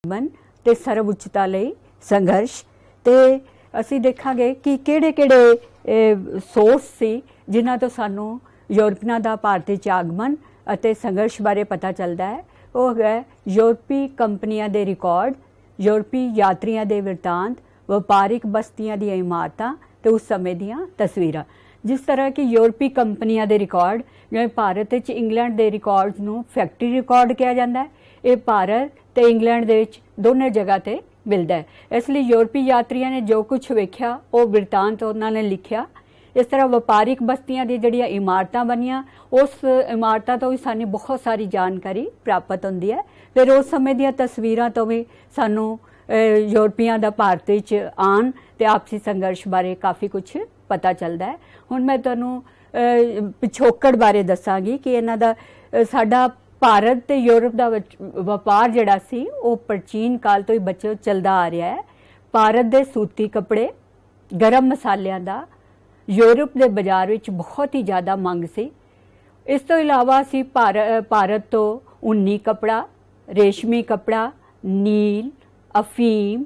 मन ते सर्व उच्चता लई संघर्ष ते ਅਸੀਂ ਦੇਖਾਂਗੇ ਕਿ ਕਿਹੜੇ ਸੋਰਸ ਸੀ ਜਿਨ੍ਹਾਂ ਤੋਂ ਸਾਨੂੰ ਯੂਰਪੀਆਂ ਦਾ ਭਾਰਤ ਵਿੱਚ ਆਗਮਨ ਅਤੇ ਸੰਘਰਸ਼ ਬਾਰੇ ਪਤਾ ਚੱਲਦਾ ਹੈ। ਉਹ ਹੈ ਯੂਰਪੀ ਕੰਪਨੀਆਂ ਦੇ ਰਿਕਾਰਡ, ਯੂਰਪੀ ਯਾਤਰੀਆਂ ਦੇ ਵਰਤਾਂਤ, ਵਪਾਰਿਕ ਬਸਤੀਆਂ ਦੀਆਂ ਇਮਾਰਤਾਂ ਤੇ ਉਸ ਸਮੇਂ ਦੀਆਂ ਤਸਵੀਰਾਂ। ਜਿਸ ਤਰ੍ਹਾਂ ਕਿ ਯੂਰਪੀ ਕੰਪਨੀਆਂ ਦੇ ਰਿਕਾਰਡ, ਜਿਵੇਂ ਭਾਰਤ ਵਿੱਚ ਇੰਗਲੈਂਡ ਦੇ ਰਿਕਾਰਡਸ ਨੂੰ ਫੈਕਟਰੀ ਰਿਕਾਰਡ ਕਿਹਾ ਜਾਂਦਾ ਹੈ, ਇਹ ਭਾਰਤ ਤੇ ਇੰਗਲੈਂਡ ਦੇ ਵਿੱਚ ਦੋਨੇ ਜਗ੍ਹਾ ਤੇ ਮਿਲਦਾ ਹੈ। ਇਸ ਲਈ ਯੂਰਪੀ ਯਾਤਰੀਆਂ ਨੇ ਜੋ ਕੁਝ ਵੇਖਿਆ ਉਹ ਬਿਰਤਾਂਤ ਉਹਨਾਂ ਨੇ ਲਿਖਿਆ। ਇਸ ਤਰ੍ਹਾਂ ਵਪਾਰਿਕ ਬਸਤੀਆਂ ਦੀ ਜਿਹੜੀਆਂ ਇਮਾਰਤਾਂ ਬਣੀਆਂ, ਉਸ ਇਮਾਰਤਾਂ ਤੋਂ ਵੀ ਸਾਨੂੰ ਬਹੁਤ ਸਾਰੀ ਜਾਣਕਾਰੀ ਪ੍ਰਾਪਤ ਹੁੰਦੀ ਹੈ। ਫਿਰ ਉਸ ਸਮੇਂ ਦੀਆਂ ਤਸਵੀਰਾਂ ਤੋਂ ਵੀ ਸਾਨੂੰ ਯੂਰਪੀਆਂ ਦਾ ਭਾਰਤ ਵਿੱਚ ਆਉਣ ਤੇ ਆਪਸੀ ਸੰਘਰਸ਼ ਬਾਰੇ ਕਾਫੀ ਕੁਝ ਪਤਾ ਚੱਲਦਾ ਹੈ। ਹੁਣ ਮੈਂ ਤੁਹਾਨੂੰ ਪਿਛੋਕੜ ਬਾਰੇ ਦੱਸਾਂਗੀ ਕਿ ਇਹਨਾਂ ਦਾ ਸਾਡਾ ਭਾਰਤ ਤੇ ਯੂਰਪ ਦਾ ਵਪਾਰ ਜਿਹੜਾ ਸੀ ਉਹ ਪ੍ਰਾਚੀਨ ਕਾਲ ਤੋਂ ਹੀ ਚੱਲਦਾ ਆ ਰਿਹਾ ਹੈ। ਭਾਰਤ ਦੇ ਸੂਤੀ ਕੱਪੜੇ, ਗਰਮ ਮਸਾਲਿਆਂ ਦਾ ਯੂਰਪ ਦੇ ਬਾਜ਼ਾਰ ਵਿੱਚ ਬਹੁਤ ਹੀ ਜ਼ਿਆਦਾ ਮੰਗ ਸੀ। ਇਸ ਤੋਂ ਇਲਾਵਾ ਅਸੀਂ ਭਾਰਤ ਤੋਂ ਉੱਨੀ ਕੱਪੜਾ, ਰੇਸ਼ਮੀ ਕੱਪੜਾ, ਨੀਲ, ਅਫੀਮ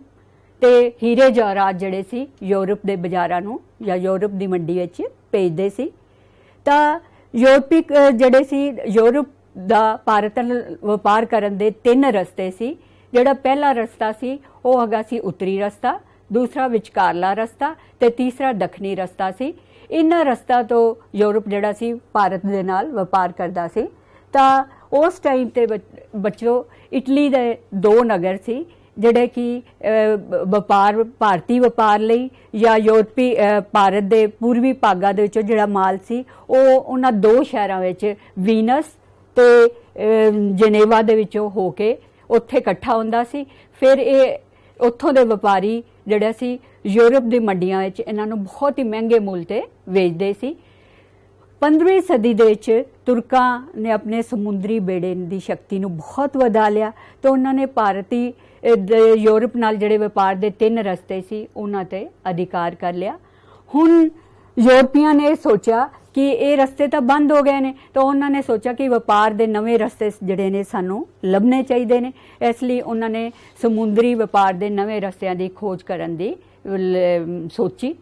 ਤੇ ਹੀਰੇ ਜਵਾਹਰਾਤ ਜਿਹੜੇ ਸੀ ਯੂਰਪ ਦੇ ਬਾਜ਼ਾਰਾਂ ਨੂੰ ਜਾਂ ਯੂਰਪ ਦੀ ਮੰਡੀ ਵਿੱਚ ਭੇਜਦੇ ਸੀ। ਤਾਂ ਯੂਰਪੀ ਜਿਹੜੇ ਸੀ ਯੂਰਪ ਦਾ ਭਾਰਤ ਨਾਲ ਵਪਾਰ ਕਰਨ ਦੇ ਤਿੰਨ ਰਸਤੇ ਸੀ। ਜਿਹੜਾ ਪਹਿਲਾ ਰਸਤਾ ਸੀ ਉਹ ਹੈਗਾ ਸੀ ਉੱਤਰੀ ਰਸਤਾ, ਦੂਸਰਾ ਵਿਚਕਾਰਲਾ ਰਸਤਾ ਤੇ ਤੀਸਰਾ ਦੱਖਣੀ ਰਸਤਾ ਸੀ। ਇਹਨਾਂ ਰਸਤਾ ਤੋਂ ਯੂਰਪ ਜਿਹੜਾ ਸੀ ਭਾਰਤ ਦੇ ਨਾਲ ਵਪਾਰ ਕਰਦਾ ਸੀ। ਤਾਂ ਉਸ ਟਾਈਮ ਤੇ ਬੱਚੋ ਇਟਲੀ ਦੇ ਦੋ ਨਗਰ ਸੀ ਜਿਹੜੇ ਕਿ ਭਾਰਤੀ ਵਪਾਰ ਲਈ ਜਾਂ ਯੂਰਪੀ ਭਾਰਤ ਦੇ ਪੂਰਬੀ ਭਾਗਾਂ ਦੇ ਵਿੱਚੋਂ ਜਿਹੜਾ ਮਾਲ ਸੀ ਉਹ ਉਹਨਾਂ ਦੋ ਸ਼ਹਿਰਾਂ ਵਿੱਚ ਵੀਨਸ ਤੇ ਜਨੇਵਾ ਦੇ ਵਿੱਚੋਂ ਹੋ ਕੇ ਉੱਥੇ ਇਕੱਠਾ ਹੁੰਦਾ ਸੀ। ਫਿਰ ਇਹ ਉੱਥੋਂ ਦੇ ਵਪਾਰੀ ਜਿਹੜਾ ਸੀ ਯੂਰਪ ਦੀ ਮੰਡੀਆਂ ਵਿੱਚ ਇਹਨਾਂ ਨੂੰ ਬਹੁਤ ਹੀ ਮਹਿੰਗੇ ਮੁੱਲ ਤੇ ਵੇਚਦੇ ਸੀ। 15ਵੀਂ ਸਦੀ ਦੇ ਵਿੱਚ ਤੁਰਕਾਂ ਨੇ ਆਪਣੇ ਸਮੁੰਦਰੀ ਬੇੜੇ ਦੀ ਸ਼ਕਤੀ ਨੂੰ ਬਹੁਤ ਵਧਾ ਲਿਆ ਤੇ ਉਹਨਾਂ ਨੇ ਭਾਰਤੀ ਯੂਰਪ ਨਾਲ ਜਿਹੜੇ ਵਪਾਰ ਦੇ ਤਿੰਨ ਰਸਤੇ ਸੀ ਉਹਨਾਂ ਤੇ ਅਧਿਕਾਰ ਕਰ ਲਿਆ। ਹੁਣ ਯੂਰਪੀਆਂ ਨੇ ਸੋਚਿਆ ਕਿ ਇਹ ਰਸਤੇ ਤਾਂ ਬੰਦ ਹੋ ਗਏ ਨੇ, ਤਾਂ ਉਹਨਾਂ ਨੇ ਸੋਚਿਆ ਕਿ ਵਪਾਰ ਦੇ ਨਵੇਂ ਰਸਤੇ ਜਿਹੜੇ ਨੇ ਸਾਨੂੰ ਲੱਭਣੇ ਚਾਹੀਦੇ ਨੇ। ਇਸ ਲਈ ਉਹਨਾਂ ਨੇ ਸਮੁੰਦਰੀ ਵਪਾਰ ਦੇ ਨਵੇਂ ਰਸਤਿਆਂ ਦੀ ਖੋਜ ਕਰਨ ਦੀ ਸੋਚੀ।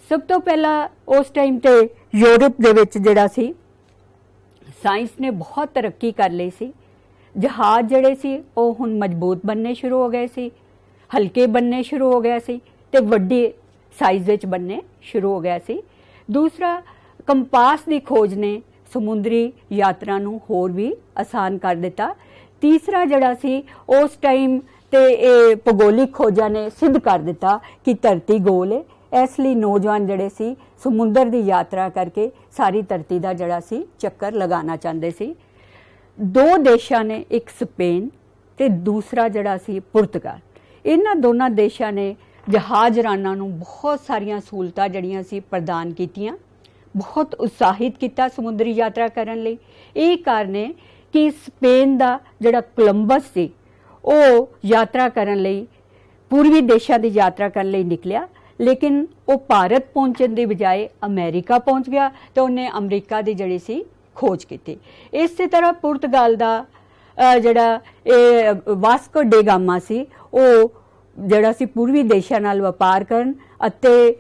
ਸਭ ਤੋਂ ਪਹਿਲਾਂ ਉਸ ਟਾਈਮ ਤੇ ਯੂਰਪ ਦੇ ਵਿੱਚ ਜਿਹੜਾ ਸੀ ਸਾਇੰਸ ਨੇ ਬਹੁਤ ਤਰੱਕੀ ਕਰ ਲਈ ਸੀ। ਜਹਾਜ਼ ਜਿਹੜੇ ਸੀ ਉਹ ਹੁਣ ਮਜ਼ਬੂਤ ਬਣਨੇ ਸ਼ੁਰੂ ਹੋ ਗਏ ਸੀ, ਹਲਕੇ ਬਣਨੇ ਸ਼ੁਰੂ ਹੋ ਗਏ ਸੀ ਤੇ ਵੱਡੇ ਸਾਈਜ਼ ਵਿੱਚ ਬਣਨੇ ਸ਼ੁਰੂ ਹੋ ਗਿਆ ਸੀ। ਦੂਸਰਾ, ਕੰਪਾਸ ਦੀ ਖੋਜ ਨੇ ਸਮੁੰਦਰੀ ਯਾਤਰਾ ਨੂੰ ਹੋਰ ਵੀ ਆਸਾਨ ਕਰ ਦਿੱਤਾ। ਤੀਸਰਾ ਜਿਹੜਾ ਸੀ ਉਸ ਟਾਈਮ ਤੇ ਇਹ ਭੂਗੋਲਿਕ ਖੋਜਾਂ ਨੇ ਸਿੱਧ ਕਰ ਦਿੱਤਾ ਕਿ ਧਰਤੀ ਗੋਲ ਹੈ। ਇਸ ਲਈ ਨੌਜਵਾਨ ਜਿਹੜੇ ਸੀ ਸਮੁੰਦਰ ਦੀ ਯਾਤਰਾ ਕਰਕੇ ਸਾਰੀ ਧਰਤੀ ਦਾ ਜਿਹੜਾ ਸੀ ਚੱਕਰ ਲਗਾਉਣਾ ਚਾਹੁੰਦੇ ਸੀ। ਦੋ ਦੇਸ਼ਾਂ ਨੇ, ਇੱਕ ਸਪੇਨ ਤੇ ਦੂਸਰਾ ਜਿਹੜਾ ਸੀ ਪੁਰਤਗਾਲ, ਇਹਨਾਂ ਦੋਨਾਂ ਦੇਸ਼ਾਂ ਨੇ ਜਹਾਜ਼ਰਾਨਾਂ ਨੂੰ ਬਹੁਤ ਸਾਰੀਆਂ ਸਹੂਲਤਾਂ ਜਿਹੜੀਆਂ ਸੀ ਪ੍ਰਦਾਨ ਕੀਤੀਆਂ, ਬਹੁਤ ਉਤਸ਼ਾਹਿਤ ਕੀਤਾ ਸਮੁੰਦਰੀ ਯਾਤਰਾ ਕਰਨ ਲਈ। ਇਹ ਕਾਰਨ ਹੈ ਕਿ ਸਪੇਨ ਦਾ ਜਿਹੜਾ ਕੋਲੰਬਸ ਸੀ ਉਹ ਯਾਤਰਾ ਕਰਨ ਲਈ ਪੂਰਬੀ ਦੇਸ਼ਾਂ ਦੀ ਯਾਤਰਾ ਕਰਨ ਲਈ ਨਿਕਲਿਆ, ਲੇਕਿਨ ਉਹ ਭਾਰਤ ਪਹੁੰਚਣ ਦੀ ਬਜਾਏ ਅਮਰੀਕਾ ਪਹੁੰਚ ਗਿਆ ਤੇ ਉਹਨੇ ਅਮਰੀਕਾ ਦੀ ਜਿਹੜੀ ਸੀ ਖੋਜ ਕੀਤੀ। ਇਸੇ ਤਰ੍ਹਾਂ ਪੁਰਤਗਾਲ ਦਾ ਜਿਹੜਾ ਇਹ ਵਾਸਕੋ ਡੇ ਗਾਮਾ ਸੀ ਉਹ ਜਿਹੜਾ ਸੀ ਪੂਰਬੀ ਦੇਸ਼ਾਂ ਨਾਲ ਵਪਾਰ ਕਰਨ ਅਤੇ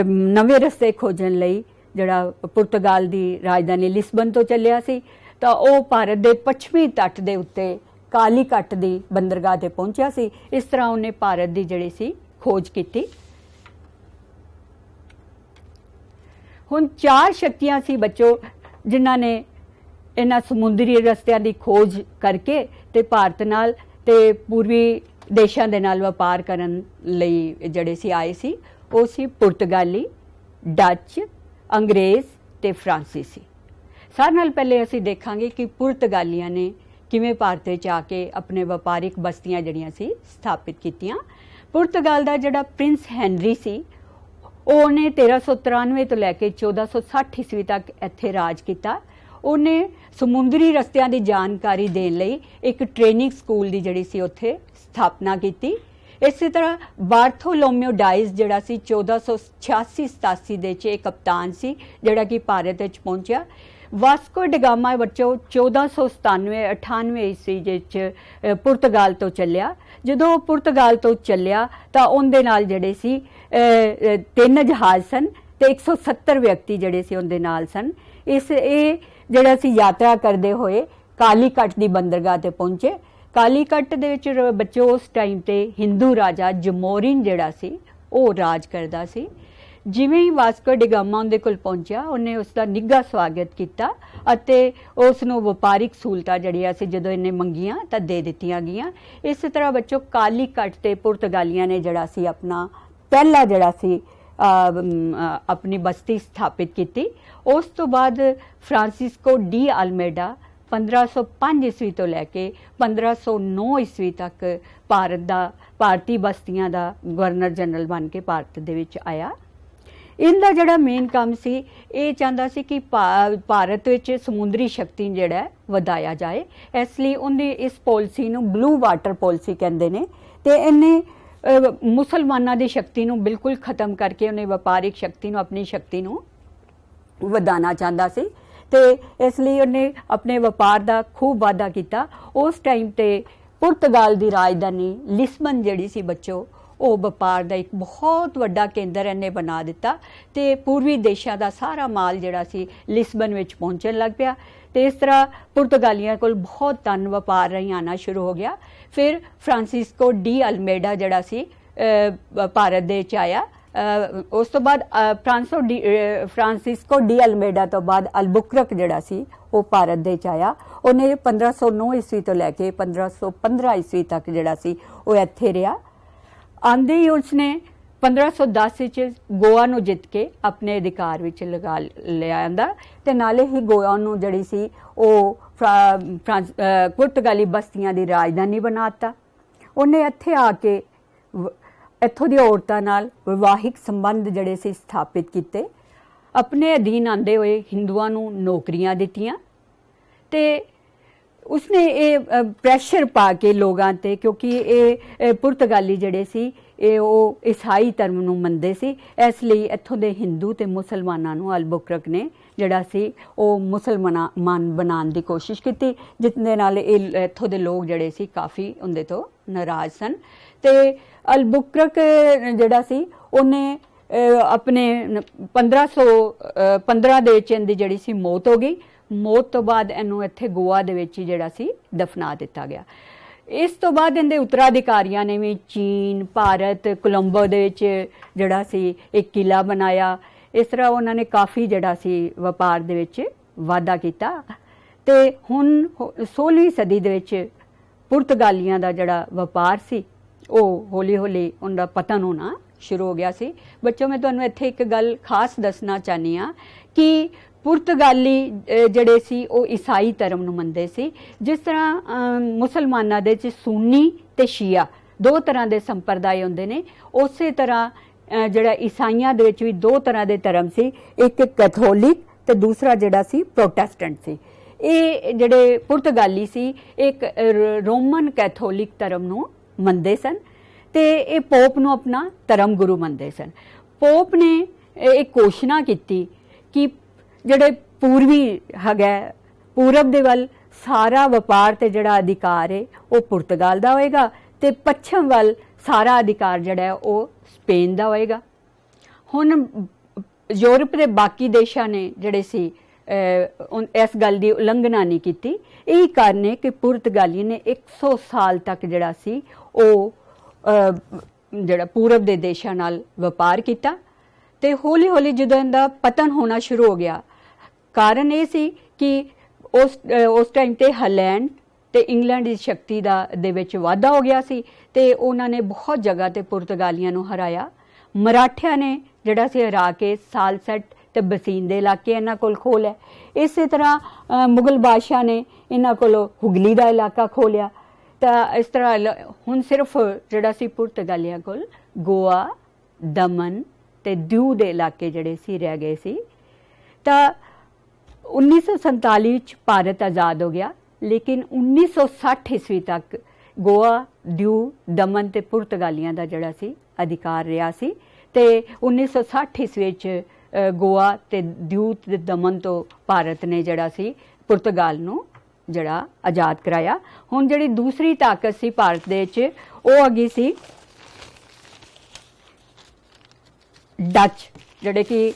ਨਵੇਂ ਰਸਤੇ ਖੋਜਣ ਲਈ ਜਿਹੜਾ ਪੁਰਤਗਾਲ ਦੀ ਰਾਜਧਾਨੀ ਲਿਸਬਨ ਤੋਂ ਚੱਲਿਆ ਸੀ। ਤਾਂ ਉਹ ਭਾਰਤ ਦੇ ਪੱਛਮੀ ਤੱਟ ਦੇ ਉੱਤੇ ਕਾਲੀ ਘਾਟ ਦੀ ਬੰਦਰਗਾਹ ਤੇ ਪਹੁੰਚਿਆ ਸੀ। ਇਸ ਤਰ੍ਹਾਂ ਉਹਨੇ ਭਾਰਤ ਦੀ ਜਿਹੜੀ ਸੀ ਖੋਜ ਕੀਤੀ। ਹੁਣ ਚਾਰ ਸ਼ਕਤੀਆਂ ਸੀ ਬੱਚੋ ਜਿਨ੍ਹਾਂ ਨੇ ਇਹਨਾਂ ਸਮੁੰਦਰੀ ਰਸਤਿਆਂ ਦੀ ਖੋਜ ਕਰਕੇ ਤੇ ਭਾਰਤ ਨਾਲ ਤੇ ਪੂਰਬੀ ਦੇਸ਼ਾਂ ਦੇ ਨਾਲ ਵਪਾਰ ਕਰਨ ਲਈ ਜਿਹੜੇ ਸੀ ਆਏ ਸੀ। ਉਹ ਸੀ ਪੁਰਤਗਾਲੀ, ਡੱਚ, ਅੰਗਰੇਜ਼ ਤੇ ਫਰਾਂਸੀਸੀ। ਸਾਰਿਆਂ ਨਾਲ ਪਹਿਲੇ ਅਸੀਂ ਦੇਖਾਂਗੇ ਕਿ ਪੁਰਤਗਾਲੀਆਂ ਨੇ ਕਿਵੇਂ ਭਾਰਤ ਵਿੱਚ ਆ ਕੇ ਆਪਣੇ ਵਪਾਰਿਕ ਬਸਤੀਆਂ ਜਿਹੜੀਆਂ ਸੀ ਸਥਾਪਿਤ ਕੀਤੀਆਂ। ਪੁਰਤਗਾਲ ਦਾ ਜਿਹੜਾ ਪ੍ਰਿੰਸ ਹੈਨਰੀ ਸੀ ਉਹਨੇ 1393 ਤੋਂ ਲੈ ਕੇ 1460 ਈਸਵੀ ਤੱਕ ਇੱਥੇ ਰਾਜ ਕੀਤਾ। ਉਹਨੇ ਸਮੁੰਦਰੀ ਰਸਤਿਆਂ ਦੀ ਜਾਣਕਾਰੀ ਦੇਣ ਲਈ ਇੱਕ ਟ੍ਰੇਨਿੰਗ ਸਕੂਲ ਦੀ ਜਿਹੜੀ ਸੀ ਉੱਥੇ ਸਥਾਪਨਾ ਕੀਤੀ। ਇਸੇ ਤਰ੍ਹਾਂ ਬਾਰਥੋਲੋਮਿਓ ਡਾਇਸ ਜਿਹੜਾ ਸੀ 1486-87 ਦੇ 'ਚ ਇੱਕ ਕਪਤਾਨ ਸੀ ਜਿਹੜਾ ਕਿ ਭਾਰਤ ਵਿੱਚ ਪਹੁੰਚਿਆ। ਵਾਸਕੋ ਡ ਗਾਮਾ ਬੱਚੋ 1497-98 ਈਸਵੀ ਵਿੱਚ ਪੁਰਤਗਾਲ ਤੋਂ ਚੱਲਿਆ। ਜਦੋਂ ਪੁਰਤਗਾਲ ਤੋਂ ਚੱਲਿਆ ਤਾਂ ਉਹਦੇ ਨਾਲ ਜਿਹੜੇ ਸੀ 3 ਜਹਾਜ਼ ਸਨ ਤੇ 170 ਵਿਅਕਤੀ ਜਿਹੜੇ ਸੀ ਉਹਦੇ ਨਾਲ ਸਨ। ਇਹ ਜਿਹੜਾ ਸੀ ਯਾਤਰਾ ਕਰਦੇ ਹੋਏ ਕਾਲੀਕਟ ਦੀ ਬੰਦਰਗਾਹ ਤੇ ਪਹੁੰਚੇ। ਕਾਲੀਕਟ ਦੇ ਵਿੱਚ ਬੱਚੇ ਉਸ ਟਾਈਮ ਤੇ ਹਿੰਦੂ ਰਾਜਾ ਜਮੋਰਿਨ ਜਿਹੜਾ ਸੀ ਉਹ ਰਾਜ ਕਰਦਾ ਸੀ। ਜਿਵੇਂ ਹੀ ਵਾਸਕੋ ਡ ਗਾਮਾ ਉਹਦੇ ਕੋਲ ਪਹੁੰਚਿਆ, ਉਹਨੇ ਉਸ ਦਾ ਨਿੱਘਾ ਸਵਾਗਤ ਕੀਤਾ ਅਤੇ ਉਸ ਨੂੰ ਵਪਾਰਿਕ ਸਹੂਲਤਾਂ ਜਿਹੜੀਆਂ ਸੀ ਜਦੋਂ ਇਹਨੇ ਮੰਗੀਆਂ ਤਾਂ ਦੇ ਦਿੱਤੀਆਂ ਗਈਆਂ। ਇਸ ਤਰ੍ਹਾਂ ਬੱਚੋ ਕਾਲੀਕਟ ਤੇ ਪੁਰਤਗਾਲੀਆਂ ਨੇ ਜਿਹੜਾ ਸੀ ਆਪਣਾ ਪਹਿਲਾ ਜਿਹੜਾ ਸੀ ਆਪਣੀ ਬਸਤੀ ਸਥਾਪਿਤ ਕੀਤੀ। ਉਸ ਤੋਂ ਬਾਅਦ ਫਰਾਂਸਿਸਕੋ ਡੀ ਅਲਮੇਡਾ 1505 ਈਸਵੀ ਤੋਂ ਲੈ ਕੇ 1509 ਈਸਵੀ ਤੱਕ ਭਾਰਤੀ ਬਸਤੀਆਂ ਦਾ ਗਵਰਨਰ ਜਨਰਲ ਬਣ ਕੇ ਭਾਰਤ ਦੇ ਵਿੱਚ ਆਇਆ। ਇਹਦਾ ਜਿਹੜਾ ਮੇਨ ਕੰਮ ਸੀ, ਇਹ ਚਾਹੁੰਦਾ ਸੀ ਕਿ ਭਾਰਤ ਵਿੱਚ ਸਮੁੰਦਰੀ ਸ਼ਕਤੀ ਜਿਹੜਾ ਵਧਾਇਆ ਜਾਏ। ਇਸ ਲਈ ਉਹਦੀ ਇਸ ਪਾਲਿਸੀ ਨੂੰ ਬਲੂ ਵਾਟਰ ਪਾਲਿਸੀ ਕਹਿੰਦੇ ਨੇ। ਤੇ ਇਹਨੇ ਮੁਸਲਮਾਨਾਂ ਦੀ ਸ਼ਕਤੀ ਨੂੰ ਬਿਲਕੁਲ ਖਤਮ ਕਰਕੇ ਉਹਨੇ ਵਪਾਰਿਕ ਸ਼ਕਤੀ ਨੂੰ, ਆਪਣੀ ਸ਼ਕਤੀ ਨੂੰ ਵਧਾਉਣਾ ਚਾਹੁੰਦਾ ਸੀ ਤੇ ਇਸ ਲਈ ਉਹਨੇ ਆਪਣੇ ਵਪਾਰ ਦਾ ਖੂਬ ਵਾਧਾ ਕੀਤਾ। ਉਸ ਟਾਈਮ ਤੇ ਪੁਰਤਗਾਲ ਦੀ ਰਾਜਧਾਨੀ ਲਿਸਬਨ ਜਿਹੜੀ ਸੀ ਬੱਚੋ, ਉਹ ਵਪਾਰ ਦਾ ਇੱਕ ਬਹੁਤ ਵੱਡਾ ਕੇਂਦਰ ਇਹਨੇ ਬਣਾ ਦਿੱਤਾ ਤੇ ਪੂਰਬੀ ਦੇਸ਼ਾਂ ਦਾ ਸਾਰਾ ਮਾਲ ਜਿਹੜਾ ਸੀ ਲਿਸਬਨ ਵਿੱਚ ਪਹੁੰਚਣ ਲੱਗ ਪਿਆ। ਤੇ ਇਸ ਤਰ੍ਹਾਂ ਪੁਰਤਗਾਲੀਆਂ ਕੋਲ ਬਹੁਤ ਧਨ ਵਪਾਰ ਰਾਹੀਂ ਆਉਣਾ ਸ਼ੁਰੂ ਹੋ ਗਿਆ। ਫਿਰ ਫਰਾਂਸਿਸਕੋ ਡੀ ਅਲਮੇਡਾ ਜਿਹੜਾ ਸੀ ਭਾਰਤ ਦੇ ਵਿੱਚ ਆਇਆ। ਉਸ ਤੋਂ ਬਾਅਦ ਫਰਾਂਸਿਸਕੋ ਡੀ ਅਲਮੇਡਾ ਤੋਂ ਬਾਅਦ ਅਲਬੁਕਰਕ ਜਿਹੜਾ ਸੀ ਉਹ ਭਾਰਤ ਦੇ ਵਿੱਚ ਆਇਆ। ਉਹਨੇ 1509 ਈਸਵੀ ਤੋਂ ਲੈ ਕੇ 1515 ਈਸਵੀ ਤੱਕ ਜਿਹੜਾ ਸੀ ਉਹ ਇੱਥੇ ਰਿਹਾ। ਆਂਦੇ ਹੀ ਉਸਨੇ 1510 ਵਿੱਚ ਗੋਆ ਨੂੰ ਜਿੱਤ ਕੇ ਆਪਣੇ ਅਧਿਕਾਰ ਵਿੱਚ ਲਗਾ ਲਿਆਂਦਾ ਤੇ ਨਾਲੇ ਹੀ ਗੋਆ ਨੂੰ ਜਿਹੜੀ ਸੀ ਉਹ ਪੁਰਤਗਾਲੀ ਬਸਤੀਆਂ ਦੀ ਰਾਜਧਾਨੀ ਬਣਾਤਾ। ਉਹਨੇ ਇੱਥੇ ਆ ਕੇ ਇੱਥੋਂ ਦੀਆਂ ਔਰਤਾਂ ਨਾਲ ਵਿਵਾਹਿਕ ਸੰਬੰਧ ਜਿਹੜੇ ਸੀ ਸਥਾਪਿਤ ਕੀਤੇ। ਆਪਣੇ ਅਧੀਨ ਆਉਂਦੇ ਹੋਏ ਹਿੰਦੂਆਂ ਨੂੰ ਨੌਕਰੀਆਂ ਦਿੱਤੀਆਂ ਤੇ ਉਸਨੇ ਇਹ ਪ੍ਰੈਸ਼ਰ ਪਾ ਕੇ ਲੋਕਾਂ ਤੇ, ਕਿਉਂਕਿ ਇਹ ਪੁਰਤਗਾਲੀ ਜਿਹੜੇ ਸੀ ਉਹ ਈਸਾਈ ਧਰਮ ਨੂੰ ਮੰਨਦੇ ਸੀ, ਇਸ ਲਈ ਇੱਥੋਂ ਦੇ ਹਿੰਦੂ ਤੇ ਮੁਸਲਮਾਨਾਂ ਨੂੰ ਅਲਬੁਕਰਕ ਨੇ ਜਿਹੜਾ ਸੀ ਉਹ ਮੁਸਲਮਾਨ ਬਣਾਉਣ ਦੀ ਕੋਸ਼ਿਸ਼ ਕੀਤੀ, ਜਿਸ ਦੇ ਨਾਲ ਇਹ ਇੱਥੋਂ ਦੇ ਲੋਕ ਜਿਹੜੇ ਸੀ ਕਾਫੀ ਉਹਦੇ ਤੋਂ ਨਾਰਾਜ਼ ਸਨ। ਤੇ ਅਲਬੁਕਰਕ ਜਿਹੜਾ ਸੀ ਉਹਨੇ ਆਪਣੇ 1515 ਦੇ ਵਿੱਚ ਇਹਦੀ ਜਿਹੜੀ ਸੀ ਮੌਤ ਹੋ ਗਈ। ਮੌਤ ਤੋਂ ਬਾਅਦ ਇਹਨੂੰ ਇੱਥੇ ਗੋਆ ਦੇ ਵਿੱਚ ਹੀ ਜਿਹੜਾ ਸੀ ਦਫਨਾ ਦਿੱਤਾ ਗਿਆ। ਇਸ ਤੋਂ ਬਾਅਦ ਇਹਦੇ ਉੱਤਰਾਧਿਕਾਰੀਆਂ ਨੇ ਵੀ ਚੀਨ, ਭਾਰਤ, ਕੋਲੰਬੋ ਦੇ ਵਿੱਚ ਜਿਹੜਾ ਸੀ ਇੱਕ ਕਿਲਾ ਬਣਾਇਆ। ਇਸ ਤਰ੍ਹਾਂ ਉਹਨਾਂ ਨੇ ਕਾਫੀ ਜਿਹੜਾ ਸੀ ਵਪਾਰ ਦੇ ਵਿੱਚ ਵਾਧਾ ਕੀਤਾ ਤੇ ਹੁਣ 16ਵੀਂ ਸਦੀ ਦੇ ਵਿੱਚ ਪੁਰਤਗਾਲੀਆਂ ਦਾ ਜਿਹੜਾ ਵਪਾਰ ਸੀ ਉਹ ਹੌਲੀ ਹੌਲੀ ਉਹਦਾ ਪਤਨ ਹੋਣਾ ਸ਼ੁਰੂ ਹੋ ਗਿਆ ਸੀ। ਬੱਚੋ, ਮੈਂ ਤੁਹਾਨੂੰ ਇੱਥੇ ਇੱਕ ਗੱਲ ਖਾਸ ਦੱਸਣਾ ਚਾਹੁੰਦੀ ਹਾਂ ਕਿ ਪੁਰਤਗਾਲੀ ਜਿਹੜੇ ਸੀ ਉਹ ਈਸਾਈ ਧਰਮ ਨੂੰ ਮੰਨਦੇ ਸੀ। ਜਿਸ ਤਰ੍ਹਾਂ ਮੁਸਲਮਾਨਾਂ ਦੇ ਵਿੱਚ ਸੁੰਨੀ ਤੇ ਸ਼ੀਆ ਦੋ ਤਰ੍ਹਾਂ ਦੇ ਸੰਪਰਦਾਇ ਹੁੰਦੇ ਨੇ, ਉਸੇ ਤਰ੍ਹਾਂ ਜਿਹੜਾ ਈਸਾਈਆਂ ਦੇ ਵਿੱਚ ਵੀ ਦੋ ਤਰ੍ਹਾਂ ਦੇ ਧਰਮ ਸੀ, ਇੱਕ ਕੈਥੋਲਿਕ ਤੇ ਦੂਸਰਾ ਜਿਹੜਾ ਸੀ ਪ੍ਰੋਟੈਸਟੈਂਟ ਸੀ। ਇਹ ਜਿਹੜੇ ਪੁਰਤਗਾਲੀ ਸੀ ਇੱਕ ਰੋਮਨ ਕੈਥੋਲਿਕ ਧਰਮ ਨੂੰ ਮੰਨਦੇ ਸਨ ਤੇ ਇਹ ਪੋਪ ਨੂੰ ਆਪਣਾ ਧਰਮ ਗੁਰੂ ਮੰਨਦੇ ਸਨ। ਪੋਪ ਨੇ ਇਹ ਘੋਸ਼ਣਾ ਕੀਤੀ ਕਿ ਜਿਹੜੇ ਪੂਰਬੀ ਹੈਗਾ, ਪੂਰਬ ਦੇ ਵੱਲ ਸਾਰਾ ਵਪਾਰ ਤੇ ਜਿਹੜਾ ਅਧਿਕਾਰ ਹੈ ਉਹ ਪੁਰਤਗਾਲ ਦਾ ਹੋਏਗਾ ਤੇ ਪੱਛਮ ਵੱਲ ਸਾਰਾ ਅਧਿਕਾਰ ਜਿਹੜਾ ਹੈ ਉਹ ਸਪੇਨ ਦਾ ਹੋਏਗਾ। ਹੁਣ ਯੂਰਪ ਦੇ ਬਾਕੀ ਦੇਸ਼ਾਂ ਨੇ ਜਿਹੜੇ ਸੀ ਇਸ ਗੱਲ ਦੀ ਉਲੰਘਣਾ ਨਹੀਂ ਕੀਤੀ। ਇਹੀ ਕਾਰਨ ਹੈ ਕਿ ਪੁਰਤਗਾਲੀ ਨੇ 100 ਸਾਲ ਤੱਕ ਜਿਹੜਾ ਸੀ ਉਹ ਜਿਹੜਾ ਪੂਰਬ ਦੇ ਦੇਸ਼ਾਂ ਨਾਲ ਵਪਾਰ ਕੀਤਾ ਤੇ ਹੌਲੀ ਹੌਲੀ ਜਦੋਂ ਇਹਦਾ ਪਤਨ ਹੋਣਾ ਸ਼ੁਰੂ ਹੋ ਗਿਆ, ਕਾਰਨ ਇਹ ਸੀ ਕਿ ਉਸ ਟਾਈਮ ਤੇ ਹਾਲੈਂਡ ਤੇ ਇੰਗਲੈਂਡ ਦੀ ਸ਼ਕਤੀ ਦੇ ਵਿੱਚ ਵਾਧਾ ਹੋ ਗਿਆ ਸੀ ਤੇ ਉਹਨਾਂ ਨੇ ਬਹੁਤ ਜਗ੍ਹਾ ਤੇ ਪੁਰਤਗਾਲੀਆਂ ਨੂੰ ਹਰਾਇਆ। ਮਰਾਠਿਆਂ ਨੇ ਜਿਹੜਾ ਸੀ ਹਰਾ ਕੇ ਸਾਲਸਟ ਤੇ ਬਸੀਨ ਦੇ ਇਲਾਕੇ ਇਹਨਾਂ ਕੋਲ ਖੋਹ ਲਏ। ਇਸੇ ਤਰ੍ਹਾਂ ਮੁਗਲ ਬਾਦਸ਼ਾਹ ਨੇ ਇਹਨਾਂ ਕੋਲੋਂ ਹੁਗਲੀ ਦਾ ਇਲਾਕਾ ਖੋਹ ਲਿਆ। ਤਾਂ ਇਸ ਤਰ੍ਹਾਂ ਹੁਣ ਸਿਰਫ ਜਿਹੜਾ ਸੀ ਪੁਰਤਗਾਲੀਆਂ ਕੋਲ ਗੋਆ, ਦਮਨ ਤੇ ਦਿਊ ਦੇ ਇਲਾਕੇ ਜਿਹੜੇ ਸੀ ਰਹਿ ਗਏ ਸੀ। ਤਾਂ 1947 ਵਿੱਚ ਭਾਰਤ ਆਜ਼ਾਦ ਹੋ ਗਿਆ, ਲੇਕਿਨ 1960 ਈਸਵੀ ਤੱਕ ਗੋਆ, ਦਿਊ, ਦਮਨ ਤੇ ਪੁਰਤਗਾਲੀਆਂ ਦਾ ਜਿਹੜਾ ਸੀ ਅਧਿਕਾਰ ਰਿਹਾ ਸੀ ਤੇ 1960 ਈਸਵੀ ਵਿੱਚ गोवा ते दीव ते दमन तो भारत ने जिहड़ा सी पुर्तगाल नूं जिहड़ा आज़ाद कराया। हुण जिहड़ी दूसरी ताकत सी भारत दे विच ओह हैगी सी डच, जिहड़े कि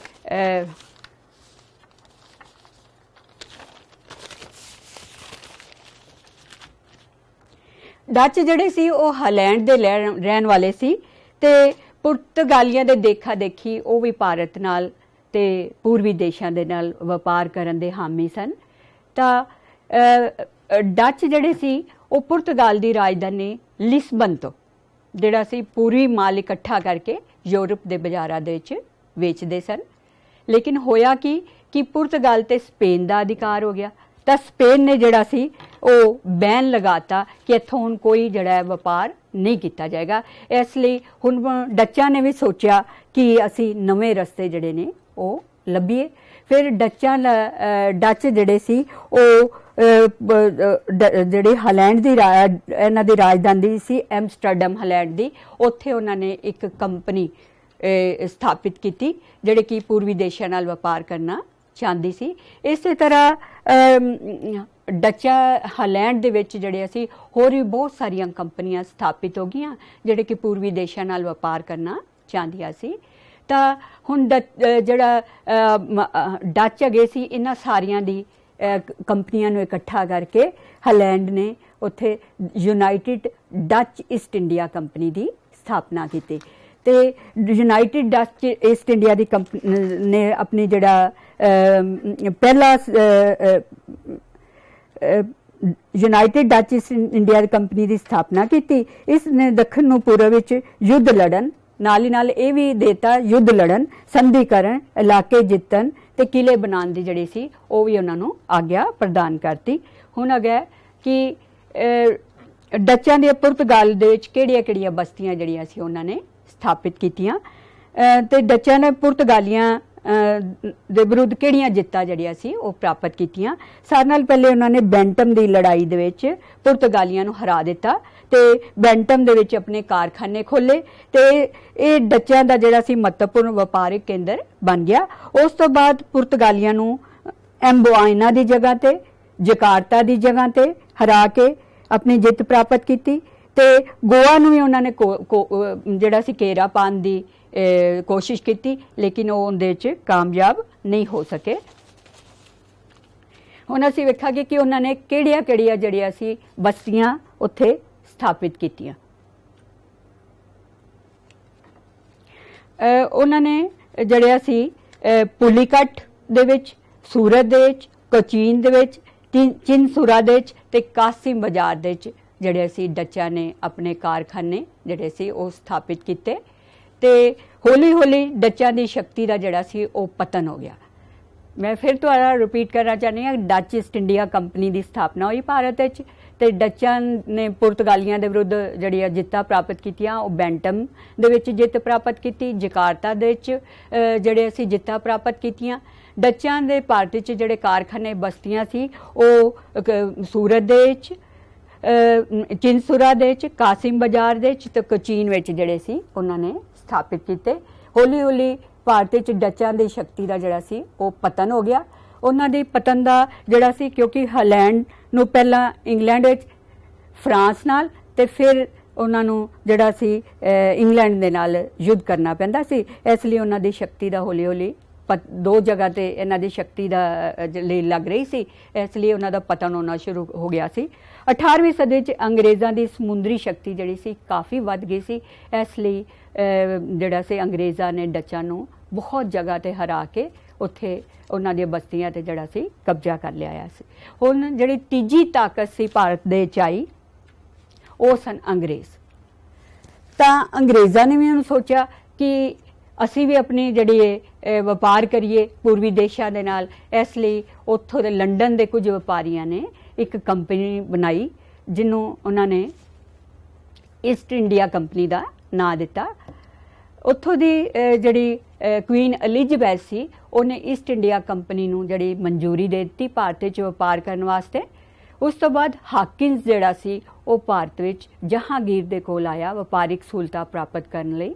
डच जिहड़े सी ओह हालैंड दे रहण वाले सी ते पुर्तगालियां दे देखा देखी ਉਹ भी भारत नाल ते पूर्वी देशां दे नाल ਵਪਾਰ ਕਰਨ ਦੇ ਹਾਮੀ ਸਨ। ਤਾਂ ਡੱਚ ਜਿਹੜੇ ਸੀ ਉਹ ਪੁਰਤਗਾਲ ਦੀ ਰਾਜਧਾਨੀ ਲਿਸਬਨ ਤੋਂ ਜਿਹੜਾ ਸੀ ਪੂਰੀ ਮਾਲ ਇਕੱਠਾ ਕਰਕੇ ਯੂਰਪ ਦੇ ਬਾਜ਼ਾਰਾਂ ਦੇ ਵਿੱਚ ਵੇਚਦੇ ਸਨ। ਲੇਕਿਨ ਹੋਇਆ ਕਿ ਪੁਰਤਗਾਲ ਤੇ ਸਪੇਨ ਦਾ ਅਧਿਕਾਰ ਹੋ ਗਿਆ, ਤਾਂ ਸਪੇਨ ਨੇ ਜਿਹੜਾ ਸੀ ਉਹ ਬੈਨ ਲਗਾਤਾ ਕਿ ਇੱਥੋਂ ਹੁਣ ਕੋਈ ਜਿਹੜਾ ਵਪਾਰ नहीं किया जाएगा। इसलिए हुण डच्चां ने भी सोचा कि असी नवे रस्ते जिहड़े ने वो लभीए। फिर डच जिहड़े सी जिहड़ी हालैंड दी इन्हां दी राजधानी सी एम्स्टरडम हालैंड दी, उत्थे उन्हां ने एक कंपनी स्थापित की जिहड़ी कि पूर्वी देशां नाल वपार करना चाहती सी। इस तरह डच्चा हालैंड दे विच जिहड़े असी होर भी बहुत सारियां कंपनियां स्थापित हो गईयां जिहड़े कि पूर्वी देशां नाल वपार करना चाहदियां सी। तां हुण जिहड़ा डच हैगे सी इन्हां सारियां दी कंपनियां नूं इकट्ठा करके हालैंड ने उत्थे United Dutch east India company की स्थापना की। तो यूनाइटेड डच ईस्ट इंडिया की कंपनी ने अपनी जिहड़ा पहला United Dutch east India company की स्थापना की। इसने दक्षिण नूं पूरब विच युद्ध लड़न नाल ही नाल ये भी देता युद्ध लड़न, संधि करन, इलाके जितन ते किले बनाने की जिहड़ी सी वो भी उन्हां नूं आग्या प्रदान करती। हुण अगे कि डच्चां दे पुर्तगाल दे विच किहड़ियां-किहड़ियां बस्तियां जिहड़ियां सी उन्हां ने स्थापित कीतियां ते डच्चां ने पुर्तगालियां दे विरुद्ध किहड़ियां जित्तां जिहड़ियां सी वो प्राप्त कीतियां। सारे नाल पहले उन्होंने बैंटम की लड़ाई दे विच पुर्तगालियां नूं हरा दिता ते बैंटम दे विच अपने कारखाने खोले ते ये डच्चां दा जिहड़ा सी महत्वपूर्ण वपारिक केंद्र बन गया। उस तो बाद पुर्तगालियां नूं एम्बुआइना की जगह ते जकार्ता की जगह ते हरा के अपनी जित प्राप्त की ते गोवा नूं भी उन्होंने जिहड़ा सी घेरा पाने की कोशिश की, लेकिन वो उहदे विच कामयाब नहीं हो सके। हुण असीं वेखांगे कि उन्होंने किहड़ियां-किहड़ियां जिहड़ियां सी बस्तियां उत्थे स्थापित कीतियां। उन्होंने जिहड़ियां सी पुलीकट दे विच, सूरत दे विच, कोचीन दे विच, चिनसुरा दे विच ते कासिम बाजार दे विच जिहड़े सी डच्चां ने अपने कारखाने जिहड़े सी वो स्थापित कीते ते हौली हौली डच्चां की शक्ति का जिहड़ा सी वो पतन हो गया। मैं फिर तुहाड़ा रिपीट करना चाहनी हाँ, डच ईस्ट इंडिया कंपनी की स्थापना हुई भारत विच ते डच्चां ने पुर्तगालियां दे विरुद्ध जिहड़ियां जित्तां प्राप्त कीतियां वो बैंटम दे विच जित प्राप्त की, जकार्ता दे विच जिहड़े असीं जित्तां प्राप्त कीतियां। डच्चां दे भारत विच जिहड़े कारखाने बस्तियां सी वो सूरत दे विच, चिनसुरा दे विच, कासिम बाजार दे विच ते कोचीन विच जिहड़े सी उन्होंने स्थापित किए। हौली हौली भारत विच डच्चां की शक्ति का जिहड़ा सी वो पतन हो गया। उन्हां दी पतन का जिहड़ा सी क्योंकि हालैंड नूं पहला इंग्लैंड विच फ्रांस नाल ते फिर उन्हां नूं जिहड़ा सी इंग्लैंड दे नाल युद्ध करना पैंदा सी, इसलिए उन्हां दी शक्ति का हौली हौली दो जगह ते इन्हां दी शक्ति दा लग रही सी, इसलिए उन्हां दा पतन होना शुरू हो गया सी। 18वीं सदी च अंग्रेज़ां दी समुद्री शक्ति जिहड़ी सी काफ़ी वध गई सी, इसलिए जिहड़ा सी अंग्रेज़ां ने डच्चां नूं बहुत जगह ते हरा के उत्थे उन्हां दी बस्तियां ते जिहड़ा सी कब्जा कर लिया सी। हुण जिहड़ी तीजी ताकत सी भारत दे विच आई वो सन अंग्रेज़। तां अंग्रेज़ां ने भी उन्होंने सोचा कि असी भी अपनी जिहड़ी वपार करिए पूर्वी देशों के नाल, इसलिए उत्थों दे लंडन के कुछ व्यापारियों ने एक कंपनी बनाई जिन्हों उन्होंने ईस्ट इंडिया कंपनी का नाम दिता। उत्थों की जिहड़ी क्वीन एलिजाबैथ सी उन्हें ईस्ट इंडिया कंपनी नूं जिहड़ी मंजूरी दे दी भारत च व्यापार करने वास्ते। उस तो बाद हाकिंस जिहड़ा सी वो भारत विच जहांगीर दे कोल आया व्यापारिक सहूलतां प्राप्त करने लई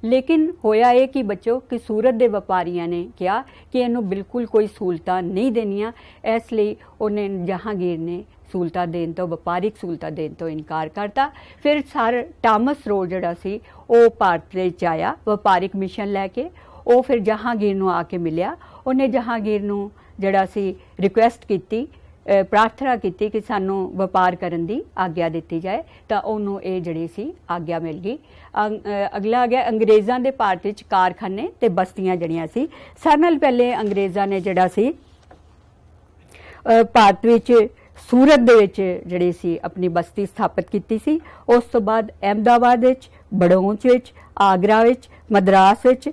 लेकिन होया ये कि बच्चों कि सूरत के व्यापारियों ने कहा कि इनू बिल्कुल कोई सहूलतां नहीं देनियां, इसलिए उन्हें जहांगीर ने सहूलतां देने तो व्यापारिक सहूलतां देने तो इनकार करता। फिर सर थॉमस रो जिहड़ा सी वो भारत विच आया व्यापारिक मिशन लैके, वो फिर जहांगीर नूं आके मिलिया। उन्हें जहांगीर नूं जिहड़ा सी रिक्वेस्ट की, प्रार्थना की कि सानू व्यापार करन दी आग्या दी जाए, तो उन्होंने ये जिहड़ी सी आग्या मिल गई। अगला आ गया अंग्रेज़ों के भारत विच कारखाने ते बस्तियां जिहड़ियां सी। सारे नाल पहले अंग्रेज़ों ने जिहड़ा सी भारत विच सूरत दे विच जिहड़ी सी अपनी बस्ती स्थापित की सी। उस तो बाद अहमदाबाद विच, बड़ौच विच, आगरा विच, मद्रास विच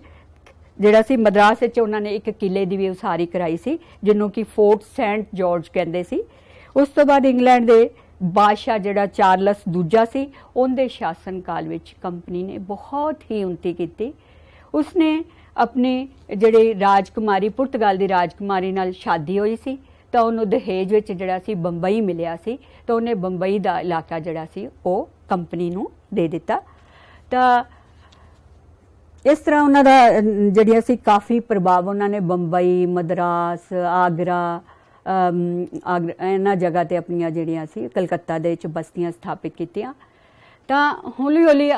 जिहड़ा सी मद्रास विच उन्होंने एक किले की भी उसारी कराई सी जिन्हों कि फोर्ट सेंट जॉर्ज कहते सी। उस तो बाद इंग्लैंड के बादशाह जिहड़ा चार्लस दूजा सी, उनके शासन काल विच कंपनी ने बहुत ही उन्नति की। उसने अपनी जिहड़ी राजकुमारी पुर्तगाल की राजकुमारी नाल शादी हुई सी, तो उन्होंने दहेज विच जिहड़ा सी बंबई मिलिया सी, तो उन्हें बंबई का इलाका जिहड़ा सी वो कंपनी नूं दे दिता। तो इस तरह उन्होंने जिहड़ियां सी काफ़ी प्रभाव उन्होंने बंबई, मद्रास, आगरा इन्हां जगह ते अपनियां जिहड़ियां सी कलकत्ता दे विच बस्तियां स्थापित कीतियां। तां हौली हौली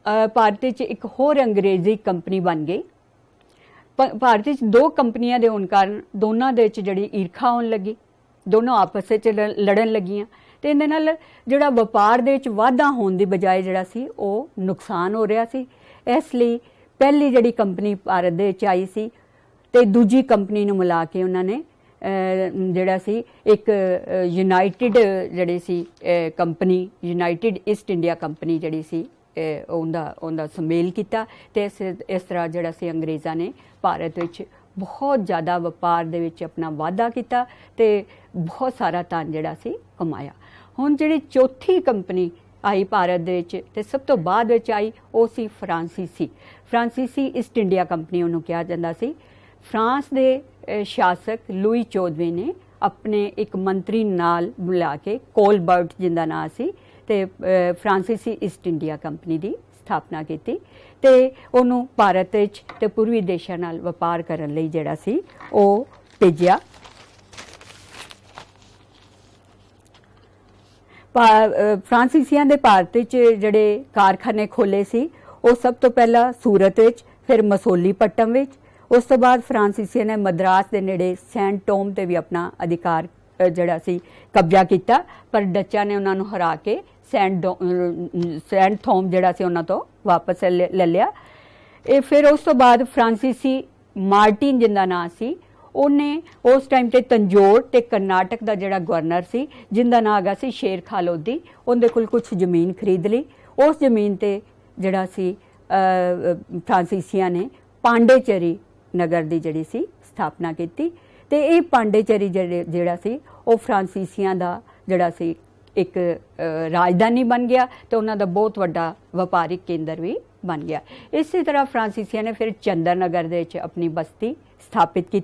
भारत विच एक होर अंग्रेज़ी कंपनी बन गई। भारत विच दो कंपनियां दे होण कारण दोनों दे विच जिहड़ी ईर्खा होण लगी, दोनों आपस विच लड़न लगियां, ते इहदे नाल जिहड़ा व्यापार दे विच वाधा होण दी बजाय जिहड़ा सी ओह नुकसान हो रहा सी। इसलिए पहली जिहड़ी कंपनी भारत दे विच आई सी ते दूजी कंपनी नूं मिला के उन्होंने जिहड़ा सी एक यूनाइटेड जिहड़ी सी company, United East India Company जिहड़ी सी उनका सुमेल किया। ते इस तरह जिहड़ा सी अंग्रेज़ों ने भारत विच बहुत ज़्यादा व्यापार दे विच अपना वाधा किया ते बहुत सारा धन जिहड़ा सी कमाया। हुण जिहड़ी चौथी कंपनी आई भारत दे विच ते सब तो बाद विच आई वो सी फ्रांसीसी ईस्ट इंडिया कंपनी उन्होंने कहा जाता सी। फ्रांस के शासक लुई 14वें ने अपने एक मंत्री नाल मिला के कोलबर्ट जिंदा नाम सी ते फ्रांसीसी ईस्ट इंडिया कंपनी की स्थापना की ते उन्होंने भारत विच ते पूर्वी देशों नाल व्यापार करन लई जिहड़ा सी वो भेजिया। फ्रांसीसियां दे भारत विच जिहड़े कारखाने खोले सी वो सब तो पहला सूरत विच, फिर मसोलीपट्टम विच। उस तो बाद फ्रांसीसियां ने मद्रास के नेड़े सेंट टॉम ते भी अपना अधिकार जिहड़ा सी कब्जा किया, पर डच्चां ने उन्होंने हरा के सेंट थॉम जिहड़ा सी उन्हां तो वापस ले लिया। फिर उस तो बाद फ्रांसीसी मार्टिन जिंदा नाम सी, उन्हें उस टाइम ते तंजोर ते कर्नाटक का जिहड़ा गवर्नर सी जिंदा नाम हैगा सी शेर खां लोधी, उनके कोल कुछ जमीन खरीद ली। उस जमीन ते जिहड़ा सी फ्रांसीसियां ने पांडेचेरी नगर की जिहड़ी सी स्थापना की ते ये पांडेचेरी जिहड़ा सी वो फ्रांसीसियां दा जिहड़ा सी एक राजधानी बन गया तो उन्होंने बहुत वड्डा व्यापारिक केंद्र भी बन गया। इसी तरह फ्रांसीसियां ने फिर चंद्रनगर दे विच अपनी बस्ती स्थापित की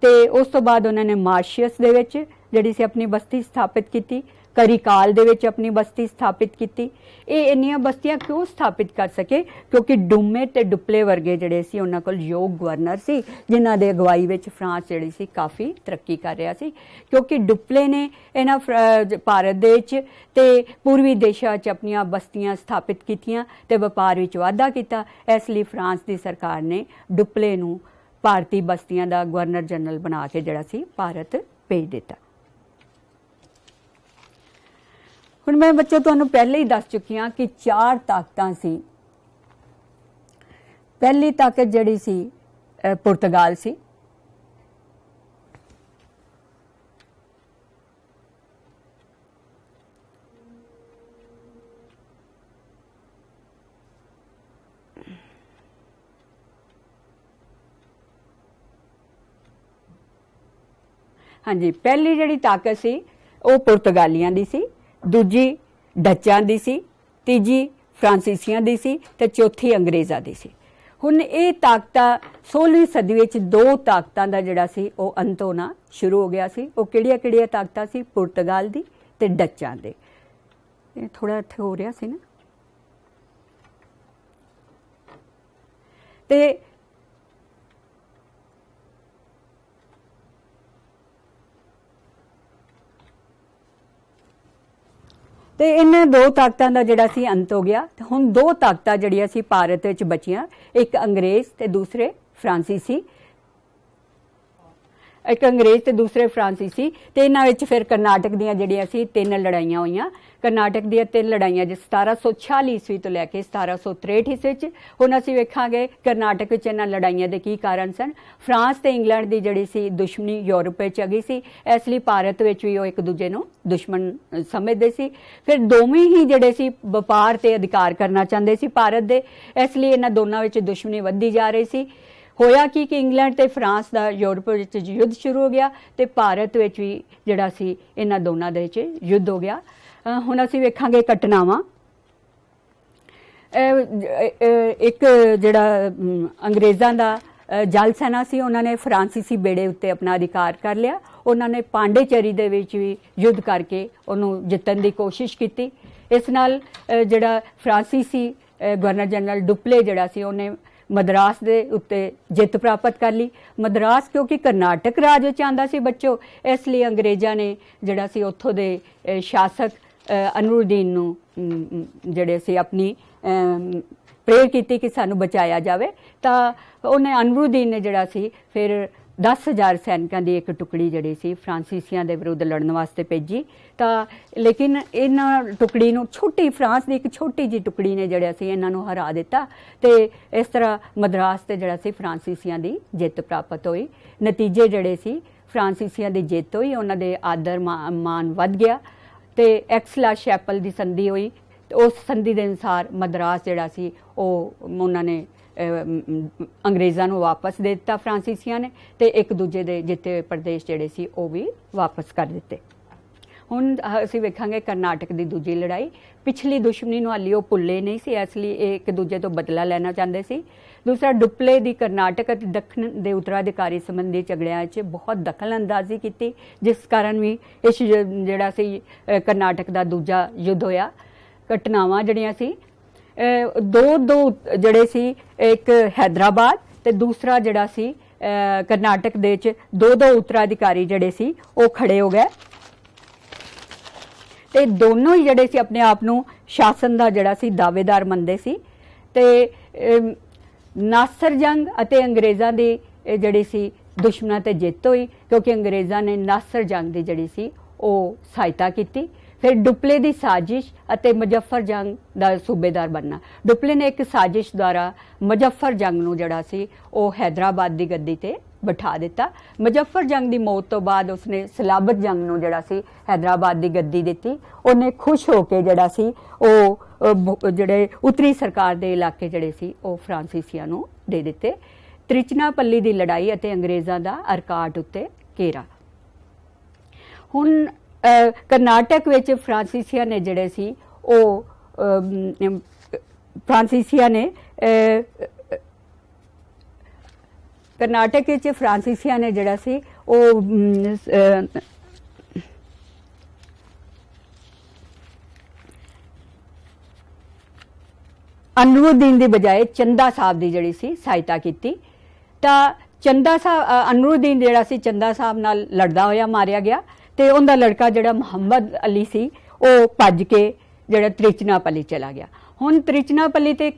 ते उस तो बाद उन्होंने मार्शियस दे विच जिहड़ी सी अपनी बस्ती स्थापित की, करिकाल दे विच अपनी बस्ती स्थापित की। ये इन्नियां बस्तियां क्यों स्थापित कर सके? क्योंकि डुमे ते डुपले वर्गे जिहड़े सी उन्हां कोल योग गवर्नर सी जिन्हां दे अगवाई विच फ्रांस जिहड़ी सी काफ़ी तरक्की कर रहा सी। क्योंकि डुपले ने इन्हां भारत दे विच ते पूर्वी देशां च अपनियां बस्तियां स्थापित कीतियां ते व्यापार विच वाधा किया। इसलिए फ्रांस की सरकार ने डुपले नूं भारती बस्तियां दा गवर्नर जनरल बना के जिहड़ा सी भारत भेज दिता। हुण मैं बच्चों तुहानूं पहले ही दस चुकी हाँ कि 4 ताकतां सी। पहली ताकत जिहड़ी सी पुर्तगाल सी, हाँ जी, पहली जिहड़ी ताकत सी वो पुर्तगालियां दी सी, दूजी डच्चां दी सी, तीजी फ्रांसीसियां दी सी ते चौथी अंग्रेज़ां दी सी। हुण ये ताकतां 16वीं सदी विच 2 ताकतां दा जिहड़ा सी वो अंत होना शुरू हो गया सी। वो किहड़ियां ताकतां सी? पुर्तगाल दी ते डच्चां दे। थोड़ा इत्थे हो रहा सी ना। ਤੇ ਇਹਨਾਂ ਦੋ ਤਾਕਤਾਂ ਦਾ ਜਿਹੜਾ ਸੀ ਅੰਤ ਹੋ ਗਿਆ। ਤੇ ਹੁਣ ਦੋ ਤਾਕਤਾਂ ਜਿਹੜੀਆਂ ਸੀ ਭਾਰਤ ਵਿੱਚ ਬਚੀਆਂ, ਇੱਕ ਅੰਗਰੇਜ਼ ਤੇ ਦੂਸਰੇ ਫਰਾਂਸੀਸੀ, ਇੱਕ ਅੰਗਰੇਜ਼ ਤੇ ਦੂਸਰੇ ਫਰਾਂਸੀਸੀ। ਤੇ ਇਹਨਾਂ ਵਿੱਚ ਫਿਰ ਕਰਨਾਟਕ ਦੀਆਂ ਜਿਹੜੀਆਂ ਸੀ 3 ਲੜਾਈਆਂ ਹੋਈਆਂ। ਕਰਨਾਟਕ ਦੀਆਂ 3 ਲੜਾਈਆਂ ਜਿਸ 1746 ਈਸਵੀ ਤੋਂ ਲੈ ਕੇ 1763 ਈਸਵੀ ਵਿੱਚ। ਹੁਣ ਅਸੀਂ ਵੇਖਾਂਗੇ ਕਰਨਾਟਕ ਵਿੱਚ ਇਹਨਾਂ ਲੜਾਈਆਂ ਦੇ ਕੀ ਕਾਰਨ ਸਨ। ਫਰਾਂਸ ਤੇ ਇੰਗਲੈਂਡ ਦੀ ਜਿਹੜੀ ਸੀ ਦੁਸ਼ਮਣੀ ਯੂਰਪ ਵਿੱਚ ਆ ਗਈ ਸੀ, ਇਸ ਲਈ ਭਾਰਤ ਵਿੱਚ ਵੀ ਉਹ ਇੱਕ ਦੂਜੇ ਨੂੰ ਦੁਸ਼ਮਣ ਸਮਝਦੇ ਸੀ। ਫਿਰ ਦੋਵੇਂ ਹੀ ਜਿਹੜੇ ਸੀ ਵਪਾਰ ਤੇ ਅਧਿਕਾਰ ਕਰਨਾ ਚਾਹੁੰਦੇ ਸੀ ਭਾਰਤ ਦੇ, ਇਸ ਲਈ ਇਹਨਾਂ ਦੋਨਾਂ ਵਿੱਚ ਦੁਸ਼ਮਣੀ ਵੱਧਦੀ ਜਾ ਰਹੀ ਸੀ। ਹੋਇਆ ਕਿ ਇੰਗਲੈਂਡ ਤੇ ਫਰਾਂਸ ਦਾ ਯੂਰਪ ਵਿੱਚ ਯੁੱਧ ਸ਼ੁਰੂ ਹੋ ਗਿਆ ਤੇ ਭਾਰਤ ਵਿੱਚ ਵੀ ਜਿਹੜਾ ਸੀ ਇਹਨਾਂ ਦੋਨਾਂ ਦੇ ਵਿੱਚ ਯੁੱਧ ਹੋ ਗਿਆ। ਹੁਣ ਅਸੀਂ ਵੇਖਾਂਗੇ ਘਟਨਾਵਾਂ। ਇੱਕ ਜਿਹੜਾ ਅੰਗਰੇਜ਼ਾਂ ਦਾ ਜਲ ਸੈਨਾ ਸੀ, ਉਹਨਾਂ ਨੇ ਫਰਾਂਸੀਸੀ ਬੇੜੇ ਉੱਤੇ ਆਪਣਾ ਅਧਿਕਾਰ ਕਰ ਲਿਆ। ਉਹਨਾਂ ਨੇ ਪਾਂਡੇਚੇਰੀ ਦੇ ਵਿੱਚ ਵੀ ਯੁੱਧ ਕਰਕੇ ਉਹਨੂੰ ਜਿੱਤਣ ਦੀ ਕੋਸ਼ਿਸ਼ ਕੀਤੀ। ਇਸ ਨਾਲ ਜਿਹੜਾ ਫਰਾਂਸੀਸੀ ਗਵਰਨਰ ਜਨਰਲ ਡੁਪਲੇ ਜਿਹੜਾ ਸੀ ਉਹਨੇ ਮਦਰਾਸ ਦੇ ਉੱਤੇ ਜਿੱਤ ਪ੍ਰਾਪਤ ਕਰ ਲਈ। ਮਦਰਾਸ ਕਿਉਂਕਿ ਕਰਨਾਟਕ ਰਾਜ ਵਿੱਚ ਆਉਂਦਾ ਸੀ ਬੱਚੋ, ਇਸ ਲਈ ਅੰਗਰੇਜ਼ਾਂ ਨੇ ਜਿਹੜਾ ਸੀ ਉੱਥੋਂ ਦੇ ਸ਼ਾਸਕ ਅਨੁਰਦੀਨ ਨੂੰ ਜਿਹੜੇ ਸੀ ਆਪਣੀ ਪ੍ਰੇਅਰ ਕੀਤੀ ਕਿ ਸਾਨੂੰ ਬਚਾਇਆ ਜਾਵੇ। ਤਾਂ ਉਹਨੇ ਅਨੁਰਦੀਨ ਨੇ ਜਿਹੜਾ ਸੀ ਫਿਰ 10,000 ਸੈਨਿਕਾਂ ਦੀ ਇੱਕ ਟੁਕੜੀ ਜਿਹੜੀ ਸੀ ਫਰਾਂਸੀਸੀਆਂ ਦੇ ਵਿਰੁੱਧ ਲੜਨ ਵਾਸਤੇ ਭੇਜੀ। ਤਾਂ ਲੇਕਿਨ ਇਹਨਾਂ ਟੁਕੜੀ ਨੂੰ ਫਰਾਂਸ ਦੀ ਇੱਕ ਛੋਟੀ ਜਿਹੀ ਟੁਕੜੀ ਨੇ ਜਿਹੜਾ ਸੀ ਇਹਨਾਂ ਨੂੰ ਹਰਾ ਦਿੱਤਾ ਤੇ ਇਸ ਤਰ੍ਹਾਂ ਮਦਰਾਸ ਤੇ ਜਿਹੜਾ ਸੀ ਫਰਾਂਸੀਸੀਆਂ ਦੀ ਜਿੱਤ ਪ੍ਰਾਪਤ ਹੋਈ। ਨਤੀਜੇ ਜਿਹੜੇ ਸੀ ਫਰਾਂਸੀਸੀਆਂ ਦੀ ਜਿੱਤ ਹੋਈ, ਉਹਨਾਂ ਦੇ ਆਦਰ ਮਾਨ ਵੱਧ ਗਿਆ ਤੇ ਐਕਸਲਾ ਸ਼ੈਪਲ ਦੀ ਸੰਧੀ ਹੋਈ। ਉਸ ਸੰਧੀ ਦੇ ਅਨੁਸਾਰ ਮਦਰਾਸ ਜਿਹੜਾ ਸੀ ਉਹ ਉਹਨਾਂ ਨੇ ਅੰਗਰੇਜ਼ਾਂ ਨੂੰ ਵਾਪਸ ਦੇ ਦਿੱਤਾ ਫਰਾਂਸੀਸੀਆਂ ਨੇ, ਤੇ ਇੱਕ ਦੂਜੇ ਦੇ ਜਿੱਤੇ ਹੋਏ ਪ੍ਰਦੇਸ਼ ਜਿਹੜੇ ਸੀ ਉਹ ਵੀ ਵਾਪਸ ਕਰ ਦਿੱਤੇ। ਹੁਣ ਅਸੀਂ ਵੇਖਾਂਗੇ ਕਰਨਾਟਕ ਦੀ ਦੂਜੀ ਲੜਾਈ। ਪਿਛਲੀ ਦੁਸ਼ਮਣੀ ਨੂੰ ਹਾਲੀ ਉਹ ਭੁੱਲੇ ਨਹੀਂ ਸੀ, ਇਸ ਲਈ ਇਹ ਇੱਕ ਦੂਜੇ ਤੋਂ ਬਦਲਾ ਲੈਣਾ ਚਾਹੁੰਦੇ ਸੀ। ਦੂਸਰਾ, ਡੁਪਲੇ ਦੀ ਕਰਨਾਟਕ ਅਤੇ ਦੱਖਣ ਦੇ ਉੱਤਰਾਧਿਕਾਰੀ ਸੰਬੰਧੀ ਝਗੜਿਆਂ ਵਿੱਚ ਬਹੁਤ ਦਖਲ ਅੰਦਾਜ਼ੀ ਕੀਤੀ, ਜਿਸ ਕਾਰਨ ਵੀ ਇਸ ਜਿਹੜਾ ਸੀ ਕਰਨਾਟਕ ਦਾ ਦੂਜਾ ਯੁੱਧ ਹੋਇਆ। ਘਟਨਾਵਾਂ ਜਿਹੜੀਆਂ ਸੀ ਦੋ ਜਿਹੜੇ ਸੀ, ਇੱਕ ਹੈਦਰਾਬਾਦ ਤੇ ਦੂਸਰਾ ਜਿਹੜਾ ਸੀ ਕਰਨਾਟਕ ਦੇ ਵਿੱਚ ਦੋ ਉੱਤਰਾਧਿਕਾਰੀ ਜਿਹੜੇ ਸੀ ਉਹ ਖੜੇ ਹੋ ਗਏ ਤੇ ਦੋਨੋਂ ਹੀ ਜਿਹੜੇ ਸੀ ਆਪਣੇ ਆਪ ਨੂੰ ਸ਼ਾਸਨ ਦਾ ਜਿਹੜਾ ਸੀ ਦਾਅਵੇਦਾਰ ਮੰਨਦੇ ਸੀ। ਤੇ ਨਾਸਰ ਜੰਗ ਅਤੇ ਅੰਗਰੇਜ਼ਾਂ ਦੀ ਜਿਹੜੀ ਸੀ ਦੁਸ਼ਮਣਾਂ ਤੇ ਜਿੱਤ ਹੋਈ, ਕਿਉਂਕਿ ਅੰਗਰੇਜ਼ਾਂ ਨੇ ਨਾਸਰ ਜੰਗ ਦੀ ਜਿਹੜੀ ਸੀ ਉਹ ਸਹਾਇਤਾ ਕੀਤੀ। ਫਿਰ ਡੁਪਲੇ ਦੀ ਸਾਜ਼ਿਸ਼ ਅਤੇ ਮੁਜ਼ੱਫਰ ਜੰਗ ਦਾ ਸੂਬੇਦਾਰ ਬਣਨਾ। ਡੁਪਲੇ ਨੇ ਇੱਕ ਸਾਜ਼ਿਸ਼ ਦੁਆਰਾ ਮੁਜ਼ੱਫਰ ਜੰਗ ਨੂੰ ਜਿਹੜਾ ਸੀ ਉਹ ਹੈਦਰਾਬਾਦ ਦੀ ਗੱਦੀ ਤੇ ਬਿਠਾ ਦਿੱਤਾ। ਮੁਜ਼ੱਫਰ ਜੰਗ ਦੀ ਮੌਤ ਤੋਂ ਬਾਅਦ ਉਸਨੇ ਸਲਾਬਤ ਜੰਗ ਨੂੰ ਜਿਹੜਾ ਸੀ ਹੈਦਰਾਬਾਦ ਦੀ ਗੱਦੀ ਦਿੱਤੀ। ਉਹਨੇ ਖੁਸ਼ ਹੋ ਕੇ ਜਿਹੜਾ ਸੀ ਉਹ ਜਿਹੜੇ ਉੱਤਰੀ ਸਰਕਾਰ ਦੇ ਇਲਾਕੇ ਜਿਹੜੇ ਸੀ ਉਹ ਫਰਾਂਸੀਸੀਆਂ ਨੂੰ ਦੇ ਦਿੱਤੇ। ਤ੍ਰਿਚਨਾਪੱਲੀ ਦੀ ਲੜਾਈ ਅਤੇ ਅੰਗਰੇਜ਼ਾਂ ਦਾ ਅਰਕਾਟ ਉੱਤੇ ਘੇਰਾ। ਹੁਣ ਕਰਨਾਟਕ ਵਿੱਚ ਫਰਾਂਸੀਸੀਆਂ ਨੇ ਜਿਹੜੇ ਸੀ ਉਹ ਕਰਨਾਟਕ ਵਿੱਚ ਫਰਾਂਸੀਸੀਆਂ ਨੇ ਜਿਹੜਾ ਸੀ ਉਹ ਅਨੁਰਦੀਨ ਦੀ ਬਜਾਏ ਚੰਦਾ ਸਾਹਿਬ ਦੀ ਜਿਹੜੀ ਸੀ ਸਹਾਇਤਾ ਕੀਤੀ। ਤਾਂ ਚੰਦਾ ਸਾਹਿਬ ਅਨੁਰਦੀਨ ਜਿਹੜਾ ਸੀ ਚੰਦਾ ਸਾਹਿਬ ਨਾਲ ਲੜਦਾ ਹੋਇਆ ਮਾਰਿਆ ਗਿਆ ਤੇ ਉਹਦਾ ਲੜਕਾ ਜਿਹੜਾ ਮੁਹੰਮਦ ਅਲੀ ਸੀ ਉਹ ਭੱਜ ਕੇ ਜਿਹੜਾ ਤ੍ਰਿਚਨਾਪੱਲੀ ਚਲਾ ਗਿਆ। ਹੁਣ ਤ੍ਰਿਚਨਾਪੱਲੀ ਤੇ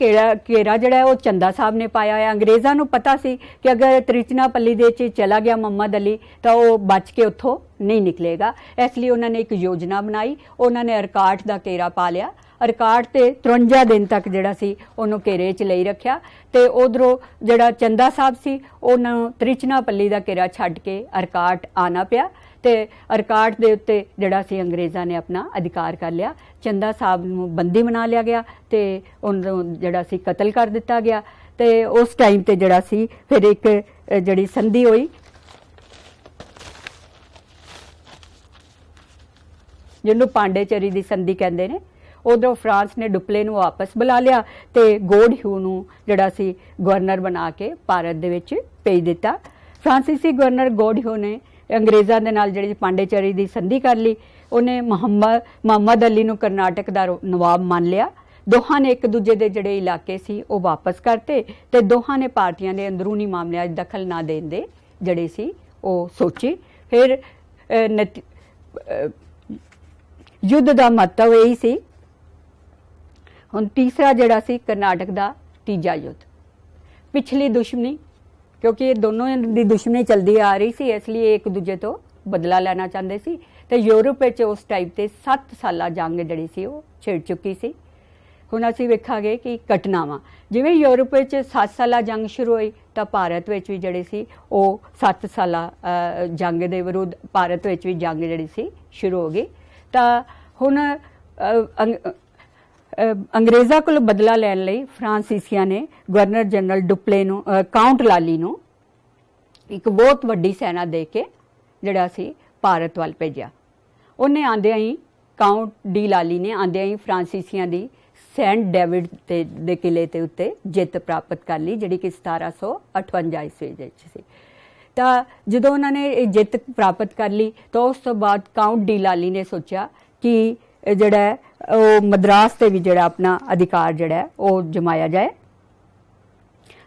ਘੇਰਾ ਜਿਹੜਾ ਉਹ ਚੰਦਾ ਸਾਹਿਬ ਨੇ ਪਾਇਆ ਹੋਇਆ। ਅੰਗਰੇਜ਼ਾਂ ਨੂੰ ਪਤਾ ਸੀ ਕਿ ਅਗਰ ਤ੍ਰਿਚਨਾਪੱਲੀ ਦੇ ਵਿੱਚ ਚਲਾ ਗਿਆ ਮੁਹੰਮਦ ਅਲੀ ਤਾਂ ਉਹ ਬਚ ਕੇ ਉੱਥੋਂ ਨਹੀਂ ਨਿਕਲੇਗਾ, ਇਸ ਲਈ ਉਹਨਾਂ ਨੇ ਇੱਕ ਯੋਜਨਾ ਬਣਾਈ। ਉਹਨਾਂ ਨੇ ਅਰਕਾਟ ਦਾ ਘੇਰਾ ਪਾ ਲਿਆ। ਅਰਕਾਟ ਤੇ 53 ਦਿਨ ਤੱਕ ਜਿਹੜਾ ਸੀ ਉਹਨੂੰ ਘੇਰੇ 'ਚ ਲਈ ਰੱਖਿਆ ਤੇ ਉਧਰੋਂ ਜਿਹੜਾ ਚੰਦਾ ਸਾਹਿਬ ਸੀ ਉਹਨਾਂ ਨੂੰ ਤ੍ਰਿਚਨਾਪੱਲੀ ਦਾ ਘੇਰਾ ਛੱਡ ਕੇ ਅਰਕਾਟ ਆਣਾ ਪਿਆ ਤੇ ਅਰਕਾਟ ਦੇ ਉੱਤੇ ਜਿਹੜਾ ਸੀ ਅੰਗਰੇਜ਼ਾਂ ਨੇ ਆਪਣਾ ਅਧਿਕਾਰ ਕਰ ਲਿਆ। ਚੰਦਾ ਸਾਹਿਬ ਨੂੰ ਬੰਦੀ ਬਣਾ ਲਿਆ ਗਿਆ ਤੇ ਉਹਨੂੰ ਜਿਹੜਾ ਸੀ ਕਤਲ ਕਰ ਦਿੱਤਾ ਗਿਆ। ਤੇ ਉਸ ਟਾਈਮ ਤੇ ਜਿਹੜਾ ਸੀ ਫਿਰ ਇੱਕ ਜਿਹੜੀ ਸੰਧੀ ਹੋਈ ਜਿਹਨੂੰ ਪਾਂਡੇਚੇਰੀ ਦੀ ਸੰਧੀ ਕਹਿੰਦੇ ਨੇ। ਉਧਰੋਂ ਫਰਾਂਸ ਨੇ ਡੁਪਲੇ ਨੂੰ ਵਾਪਸ ਬੁਲਾ ਲਿਆ ਤੇ ਗੋਡਹਿਊ ਨੂੰ ਜਿਹੜਾ ਸੀ ਗਵਰਨਰ ਬਣਾ ਕੇ ਭਾਰਤ ਦੇ ਵਿੱਚ ਭੇਜ ਦਿੱਤਾ। ਫਰਾਂਸੀਸੀ ਗਵਰਨਰ ਗੋਡਹਿਊ ਨੇ ਅੰਗਰੇਜ਼ਾਂ ਦੇ ਨਾਲ ਜਿਹੜੀ ਪਾਂਡੇਚੇਰੀ ਦੀ ਸੰਧੀ ਕਰ ਲਈ। ਉਹਨੇ ਮੁਹੰਮਦ ਅਲੀ ਨੂੰ ਕਰਨਾਟਕ ਦਾ ਨਵਾਬ ਮੰਨ ਲਿਆ ਦੋਹਾਂ ਨੇ ਇੱਕ ਦੂਜੇ ਦੇ ਜਿਹੜੇ ਇਲਾਕੇ ਸੀ ਉਹ ਵਾਪਸ ਕਰਤੇ ਤੇ ਦੋਹਾਂ ਨੇ ਪਾਰਟੀਆਂ ਦੇ ਅੰਦਰੂਨੀ ਮਾਮਲਿਆਂ 'ਚ ਦਖਲ ਨਾ ਦੇਣ ਦੇ ਜਿਹੜੇ ਸੀ ਉਹ ਸੋਚੇ। ਫਿਰ युद्ध का महत्व यही सी। हुण तीसरा जिहड़ा सी करनाटक का तीजा युद्ध, पिछली दुश्मनी, क्योंकि ये दोनों की दुश्मनी चलती आ रही सी, इसलिए एक दूजे तो बदला लेना चाहते सी। ते यूरोप विच उस टाइप से 7 साला जंग जिहड़ी सी वो छिड़ चुकी सी। हुण असीं वेखांगे कि घटनावां जिवें यूरोप विच 7 साला जंग शुरू हुई तो भारत विच भी जिहड़ी सी वो 7 साला जंग दे विरुद्ध भारत विच भी जंग जिहड़ी सी शुरू हो गई। तो हुण अंग्रेज़ां कोल बदला लैण लई फ्रांसीसियां ने गवर्नर जनरल डुप्ले नूं काउंट लाली नूं एक बहुत वड्डी सैना दे के जिहड़ा सी भारत वल भेजिया। उन्हें आंदियां ही काउंट डी लाली ने आंदियां ही फ्रांसीसियां दी सेंट डेविड दे किले ते उत्ते जित प्राप्त कर ली, जिहड़ी कि 1758 ईस्वी विच सी। तो जदों उन्होंने जित प्राप्त कर ली तो उस तो बाद काउंट डी लाली ने सोचा कि जिहड़ा वो मद्रास ते भी जिहड़ा अपना अधिकार जिहड़ा वो जमाया जाए।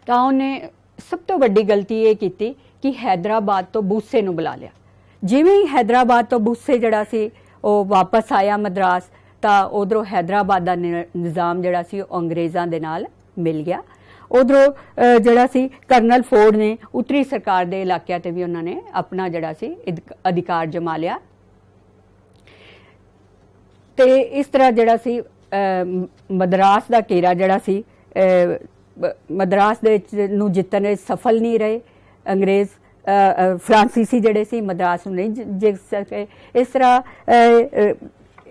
तो उन्हें सब तो वड्डी गलती ये की कि हैदराबाद तो बूसे नूं बुला लिया। जिवें ही हैदराबाद तो बूसे जिहड़ा सी वो वापस आया मद्रास, तो उधरों हैदराबाद का निज़ाम जिहड़ा सी अंग्रेज़ां दे नाल मिल गया। उधरों जिहड़ा सी कर्नल फोर्ड ने उत्तरी सरकार के इलाकों ते भी उन्होंने अपना जिहड़ा सी अधिकार जमा लिया। तो इस तरह जिहड़ा सी मद्रास का घेरा जिहड़ा सी मद्रास नूं जितन में सफल नहीं रहे अंग्रेज़। फ्रांसीसी जिहड़े सी मद्रास नूं नहीं जित सके। इस तरह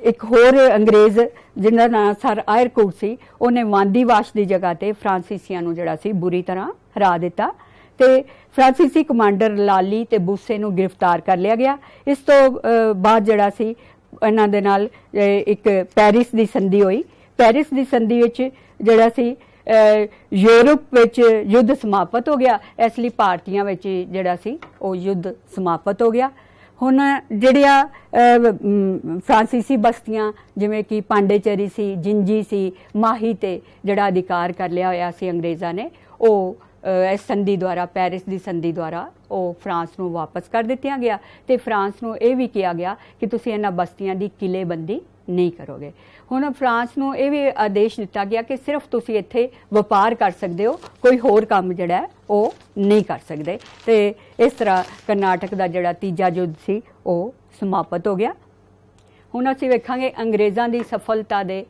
एक होर अंग्रेज़ जिन्हां नाम सर आयरकूट सी, उन्हें वांदीवाश की जगह ते फ्रांसीसियां नूं जिहड़ा सी बुरी तरह हरा दिता। ते फ्रांसीसी कमांडर लाली ते बूसे नूं गिरफ्तार कर लिया गया। इस तो बाद जिहड़ा सी इन्हां दे नाल एक पैरिस की संधि हुई। पैरिस की संधि विच जिहड़ा सी यूरोप विच युद्ध समाप्त हो गया, इसलिए भारतीयां विच जिहड़ा सी वो युद्ध समाप्त हो गया। हुण जिहड़ियां फ्रांसीसी बस्तियां जिवें कि पांडेचेरी सी, जिंजी सी, माही ते जिहड़ा अधिकार कर लिया होया सी अंग्रेज़ां ने, वो इस संधि द्वारा पैरिस की संधि द्वारा वो फ्रांस नूं वापस कर दित्तियां गया। ते फ्रांस नूं ये भी कहा गया कि तुसीं इन्हां बस्तियां दी किलेबंदी नहीं करोगे। हुण फ्रांस नूं ये भी आदेश दिता गया कि सिर्फ तुसीं इत्थे वपार कर सकते हो, कोई होर काम जिहड़ा है वो नहीं कर सकते। तो इस तरह करनाटक का जिहड़ा तीजा युद्ध सी वो समाप्त हो गया। हुण असीं वेखांगे अंग्रेज़ां दी सफलता दे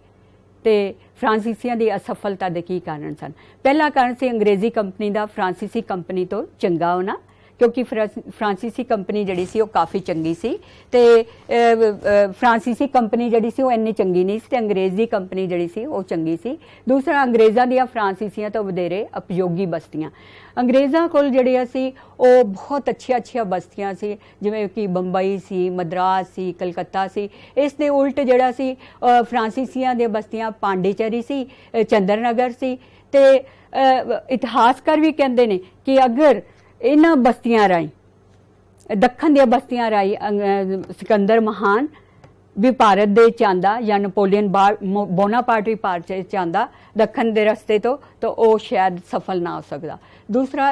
ते फ्रांसीसियां दी असफलता दे की कारण सन। पहला कारण सी अंग्रेज़ी कंपनी का फ्रांसीसी कंपनी तो चंगा होना, क्योंकि फ्रांसीसी कंपनी जिहड़ी सी वो काफ़ी चंगी सी ते फ्रांसीसी कंपनी जिहड़ी सी वो इन्नी चंगी नहीं सी ते अंग्रेज़ी कंपनी जिहड़ी सी वो चंगी सी। दूसरा अंग्रेज़ां दियां फ्रांसीसियां तो वधेरे उपयोगी बस्तियां। अंग्रेज़ां कोल जिहड़ियां सी वो बहुत अच्छियां बस्तियां सी, जिवें कि बंबई सी, मद्रास सी, कलकत्ता सी। इस दे उल्ट जिहड़ा सी फ्रांसीसियां दी बस्तियां पांडेचेरी सी, चंद्रनगर सी। ते इतिहासकार भी कहंदे ने कि अगर इन्हां बस्तियां राई दखन दियां बस्तियां राई सिकंदर महान भी भारत दे चांदा या नपोलियन बोनापार्ट भी भारत चांदा दखन दे रस्ते तो वो शायद सफल ना हो सकता।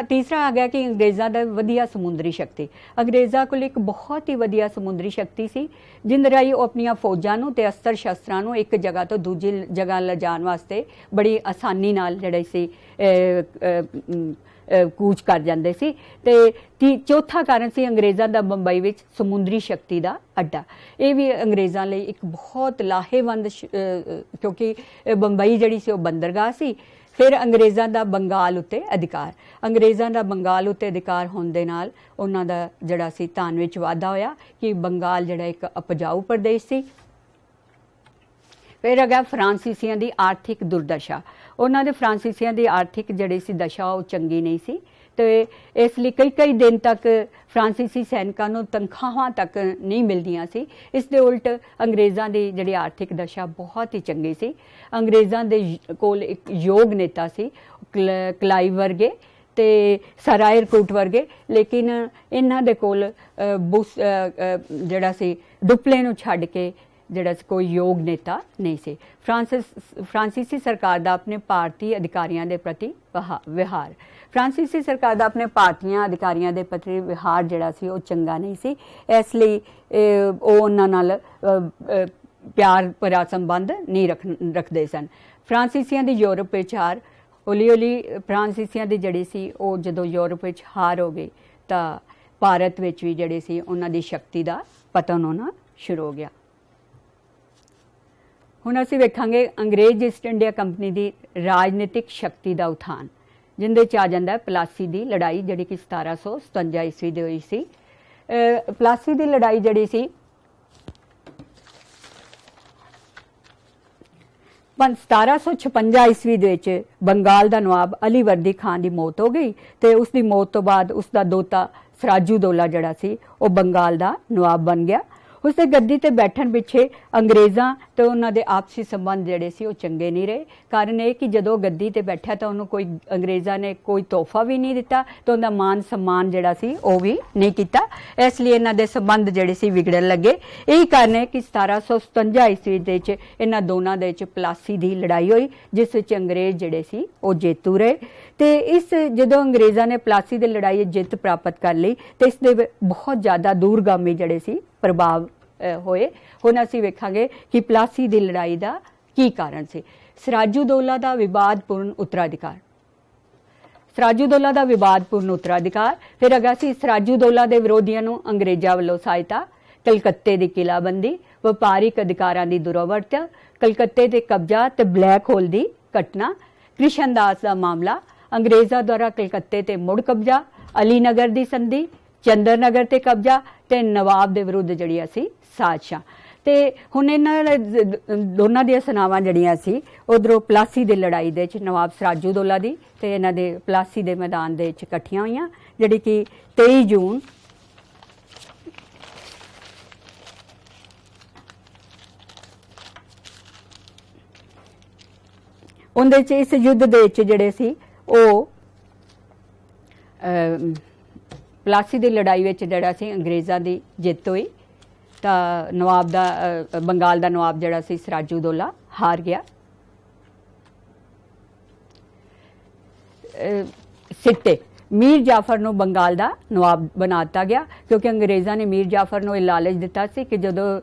तीसरा आ गया कि अंग्रेज़ां दा वधिया समुद्री शक्ति। अंग्रेज़ां कोल एक बहुत ही वधिया समुद्री शक्ति सी, जिंद राही वो अपनियां फौजां नूं ते अस्त्र शस्त्रां नूं एक जगह तो दूजी जगह लिजाण वास्ते बड़ी आसानी नाल जिहड़े सी कूच कर जाते सी। ते चौथा कारण सी अंग्रेज़ां दा बंबई विच समुद्री शक्ति का अड्डा। ये भी अंग्रेज़ां लई एक बहुत लाहेवंद क्योंकि बंबई जिहड़ी सी वो बंदरगाह सी। फिर अंग्रेज़ां दा बंगाल उत्ते अधिकार, अंग्रेज़ां दा बंगाल उत्ते अधिकार होने दे नाल उन्हां दा जिहड़ा सी धन विच वाधा होया कि बंगाल जिहड़ा एक उपजाऊ प्रदेश सी। फिर अगर फ्रांसीसियां दी आर्थिक दुर्दशा, उन्होंने फ्रांसीसियां दी आर्थिक जिहड़ी सी दशा वो चंगी नहीं सी। तो इसलिए कई दिन तक फ्रांसीसी सैनिकों को तनख्वाहां तक नहीं मिलदियां सी। इस दे उल्ट अंग्रेज़ां दी जिहड़ी आर्थिक दशा बहुत ही चंगी सी। अंग्रेज़ां दे कोल एक योग नेता सी क्लाइव वर्गे ते सर आयरकूट वर्गे, लेकिन इन्हां दे कोल जिहड़ा सी डुप्ले नूं छड्ड के ਜਿਹੜਾ ਕੋਈ ਯੋਗ ਨੇਤਾ ਨਹੀਂ ਸੀ। ਫਰਾਂਸੀਸੀ ਸਰਕਾਰ ਦਾ ਆਪਣੇ ਭਾਰਤੀ ਅਧਿਕਾਰੀਆਂ ਦੇ ਪ੍ਰਤੀ ਵਿਹਾਰ, ਫਰਾਂਸੀਸੀ ਸਰਕਾਰ ਦਾ ਆਪਣੇ ਭਾਰਤੀਆਂ ਅਧਿਕਾਰੀਆਂ ਦੇ ਪ੍ਰਤੀ ਵਿਹਾਰ ਜਿਹੜਾ ਸੀ ਉਹ ਚੰਗਾ ਨਹੀਂ ਸੀ। ਇਸ ਲਈ ਉਹ ਉਹਨਾਂ ਨਾਲ ਪਿਆਰ ਭਰਿਆ ਸੰਬੰਧ ਨਹੀਂ ਰੱਖਦੇ ਸਨ। ਫਰਾਂਸੀਸੀਆਂ ਦੀ ਯੂਰਪ ਵਿੱਚ ਹਾਰ, ਹੌਲੀ ਹੌਲੀ ਫਰਾਂਸੀਸੀਆਂ ਦੀ ਜਿਹੜੀ ਸੀ ਉਹ ਜਦੋਂ ਯੂਰਪ ਵਿੱਚ ਹਾਰ ਹੋ ਗਈ ਤਾਂ ਭਾਰਤ ਵਿੱਚ ਵੀ ਜਿਹੜੇ ਸੀ ਉਹਨਾਂ ਦੀ ਸ਼ਕਤੀ ਦਾ ਪਤਨ ਹੋਣਾ ਸ਼ੁਰੂ ਹੋ ਗਿਆ। ਹੁਣ ਅਸੀਂ ਵੇਖਾਂਗੇ ਅੰਗਰੇਜ਼ ਈਸਟ ਇੰਡੀਆ ਕੰਪਨੀ ਦੀ ਰਾਜਨੀਤਿਕ ਸ਼ਕਤੀ ਦਾ ਉਥਾਨ, ਜਿੰਦੇ 'ਚ ਆ ਜਾਂਦਾ ਪਲਾਸੀ ਦੀ ਲੜਾਈ, ਜਿਹੜੀ ਕਿ 1757 ਈਸਵੀ ਦੀ ਹੋਈ ਸੀ। ਪਲਾਸੀ ਦੀ ਲੜਾਈ ਜਿਹੜੀ ਸੀ 1756 ਈਸਵੀ ਦੇ ਵਿੱਚ ਬੰਗਾਲ ਦਾ ਨਵਾਬ ਅਲੀ ਵਰਦੀ ਖਾਨ ਦੀ ਮੌਤ ਹੋ ਗਈ ਤੇ ਉਸ ਦੀ ਮੌਤ ਤੋਂ ਬਾਅਦ ਉਸ ਦਾ ਦੋਤਾ ਸਰਾਜੂਦੋਲਾ ਜਿਹੜਾ ਸੀ ਉਹ ਬੰਗਾਲ ਦਾ ਨਵਾਬ ਬਣ ਗਿਆ। ਉਸ ਦੇ ਗੱਦੀ ਤੇ ਬੈਠਣ ਪਿੱਛੇ ਅੰਗਰੇਜ਼ਾਂ ਤੇ ਉਹਨਾਂ ਦੇ ਆਪਸੀ ਸੰਬੰਧ ਜਿਹੜੇ ਸੀ ਉਹ ਚੰਗੇ ਨਹੀਂ ਰਹੇ। ਕਾਰਨ ਇਹ ਕਿ ਜਦੋਂ ਗੱਦੀ ਤੇ ਬੈਠਿਆ ਤਾਂ ਉਹਨੂੰ ਕੋਈ ਅੰਗਰੇਜ਼ਾਂ ਨੇ ਕੋਈ ਤੋਹਫਾ ਵੀ ਨਹੀਂ ਦਿੱਤਾ ਤੇ ਉਹਦਾ ਮਾਨ ਸਨਮਾਨ ਜਿਹੜਾ ਸੀ ਉਹ ਵੀ ਨਹੀਂ ਕੀਤਾ। ਇਸ ਲਈ ਇਹਨਾਂ ਦੇ ਸੰਬੰਧ ਜਿਹੜੇ ਸੀ ਵਿਗੜਨ ਲੱਗੇ। ਇਹੀ ਕਾਰਨ ਹੈ ਕਿ 1757 ਈਸਵੀ ਦੇ ਵਿੱਚ ਇਹਨਾਂ ਦੋਨਾਂ ਦੇ ਵਿੱਚ ਪਲਾਸੀ ਦੀ ਲੜਾਈ ਹੋਈ, ਜਿਸ ਵਿੱਚ ਅੰਗਰੇਜ਼ ਜਿਹੜੇ ਸੀ ਉਹ ਜੇਤੂ ਰਹੇ। ਤੇ ਇਸ ਜਦੋਂ ਅੰਗਰੇਜ਼ਾਂ ਨੇ ਪਲਾਸੀ ਦੀ ਲੜਾਈ ਜਿੱਤ ਪ੍ਰਾਪਤ ਕਰ ਲਈ ਤੇ ਇਸ ਦੇ ਬਹੁਤ ਜ਼ਿਆਦਾ ਦੂਰਗਾਮੀ ਜਿਹੜੇ ਸੀ ਪ੍ਰਭਾਵ ਹੋਏ। ਹੁਣ ਅਸੀਂ ਵੇਖਾਂਗੇ ਕਿ ਪਲਾਸੀ ਦੀ ਲੜਾਈ ਦਾ ਕੀ ਕਾਰਨ ਸੀ। ਸਰਾਜੂਦੋਲਾ ਦਾ ਵਿਵਾਦਪੂਰਨ ਉੱਤਰਾਧਿਕਾਰ, ਸਰਾਜੂਦੋਲਾ ਦਾ ਵਿਵਾਦਪੂਰਨ ਉੱਤਰਾਧਿਕਾਰ। ਫਿਰ ਅਗਾ ਸੀ ਸਰਾਜੂਦੋਲਾ ਦੇ ਵਿਰੋਧੀਆਂ ਨੂੰ ਅੰਗਰੇਜ਼ਾਂ ਵੱਲੋਂ ਸਹਾਇਤਾ, ਕਲਕੱਤੇ ਦੀ ਕਿਲਾਬੰਦੀ, ਵਪਾਰਿਕ ਅਧਿਕਾਰਾਂ ਦੀ ਦੁਰਵਰਤੋਂ, ਕਲਕੱਤੇ ਤੇ ਕਬਜ਼ਾ ਤੇ ਬਲੈਕ ਹੋਲ ਦੀ ਘਟਨਾ, ਕ੍ਰਿਸ਼ਨ ਦਾਸ ਦਾ ਮਾਮਲਾ, ਅੰਗਰੇਜ਼ਾਂ ਦੁਆਰਾ ਕਲਕੱਤੇ ਤੇ ਮੁੜ ਕਬਜ਼ਾ, ਅਲੀ ਨਗਰ ਦੀ ਸੰਧੀ, ਚੰਦਰ ਨਗਰ ਤੇ ਕਬਜ਼ਾ ਤੇ ਨਵਾਬ ਦੇ ਵਿਰੁੱਧ ਜਿਹੜੀਆਂ ਸੀ ਸਾਜ਼ਿਸ਼ਾਂ। ਤੇ ਹੁਣ ਇਹਨਾਂ ਦੋਨਾਂ ਦੀਆਂ ਸਨਾਵਾਂ ਜਿਹੜੀਆਂ ਸੀ ਉਧਰੋਂ ਪਲਾਸੀ ਦੀ ਲੜਾਈ ਦੇ ਵਿੱਚ ਨਵਾਬ ਸਰਾਜੂਦੋਲਾ ਦੀ ਤੇ ਇਹਨਾਂ ਦੇ ਪਲਾਸੀ ਦੇ ਮੈਦਾਨ ਦੇ ਵਿੱਚ ਇਕੱਠੀਆਂ ਹੋਈਆਂ, ਜਿਹੜੀ ਕਿ 23 ਜੂਨ ਉਹਦੇ 'ਚ ਇਸ ਯੁੱਧ ਦੇ ਵਿੱਚ ਜਿਹੜੇ ਸੀ ਉਹ ਪਲਾਸੀ ਦੀ ਲੜਾਈ ਵਿੱਚ ਜਿਹੜਾ ਸੀ ਅੰਗਰੇਜ਼ਾਂ ਦੀ ਜਿੱਤ ਹੋਈ ਤਾਂ ਨਵਾਬ ਦਾ ਬੰਗਾਲ ਦਾ ਨਵਾਬ ਜਿਹੜਾ ਸੀ ਸਰਾਜੂਦੋਲਾ ਹਾਰ ਗਿਆ। ਸਿੱਟੇ, ਮੀਰ ਜਾਫਰ ਨੂੰ ਬੰਗਾਲ ਦਾ ਨਵਾਬ ਬਣਾ ਦਿੱਤਾ ਗਿਆ ਕਿਉਂਕਿ ਅੰਗਰੇਜ਼ਾਂ ਨੇ ਮੀਰ ਜਾਫਰ ਨੂੰ ਇਹ ਲਾਲਚ ਦਿੱਤਾ ਸੀ ਕਿ ਜਦੋਂ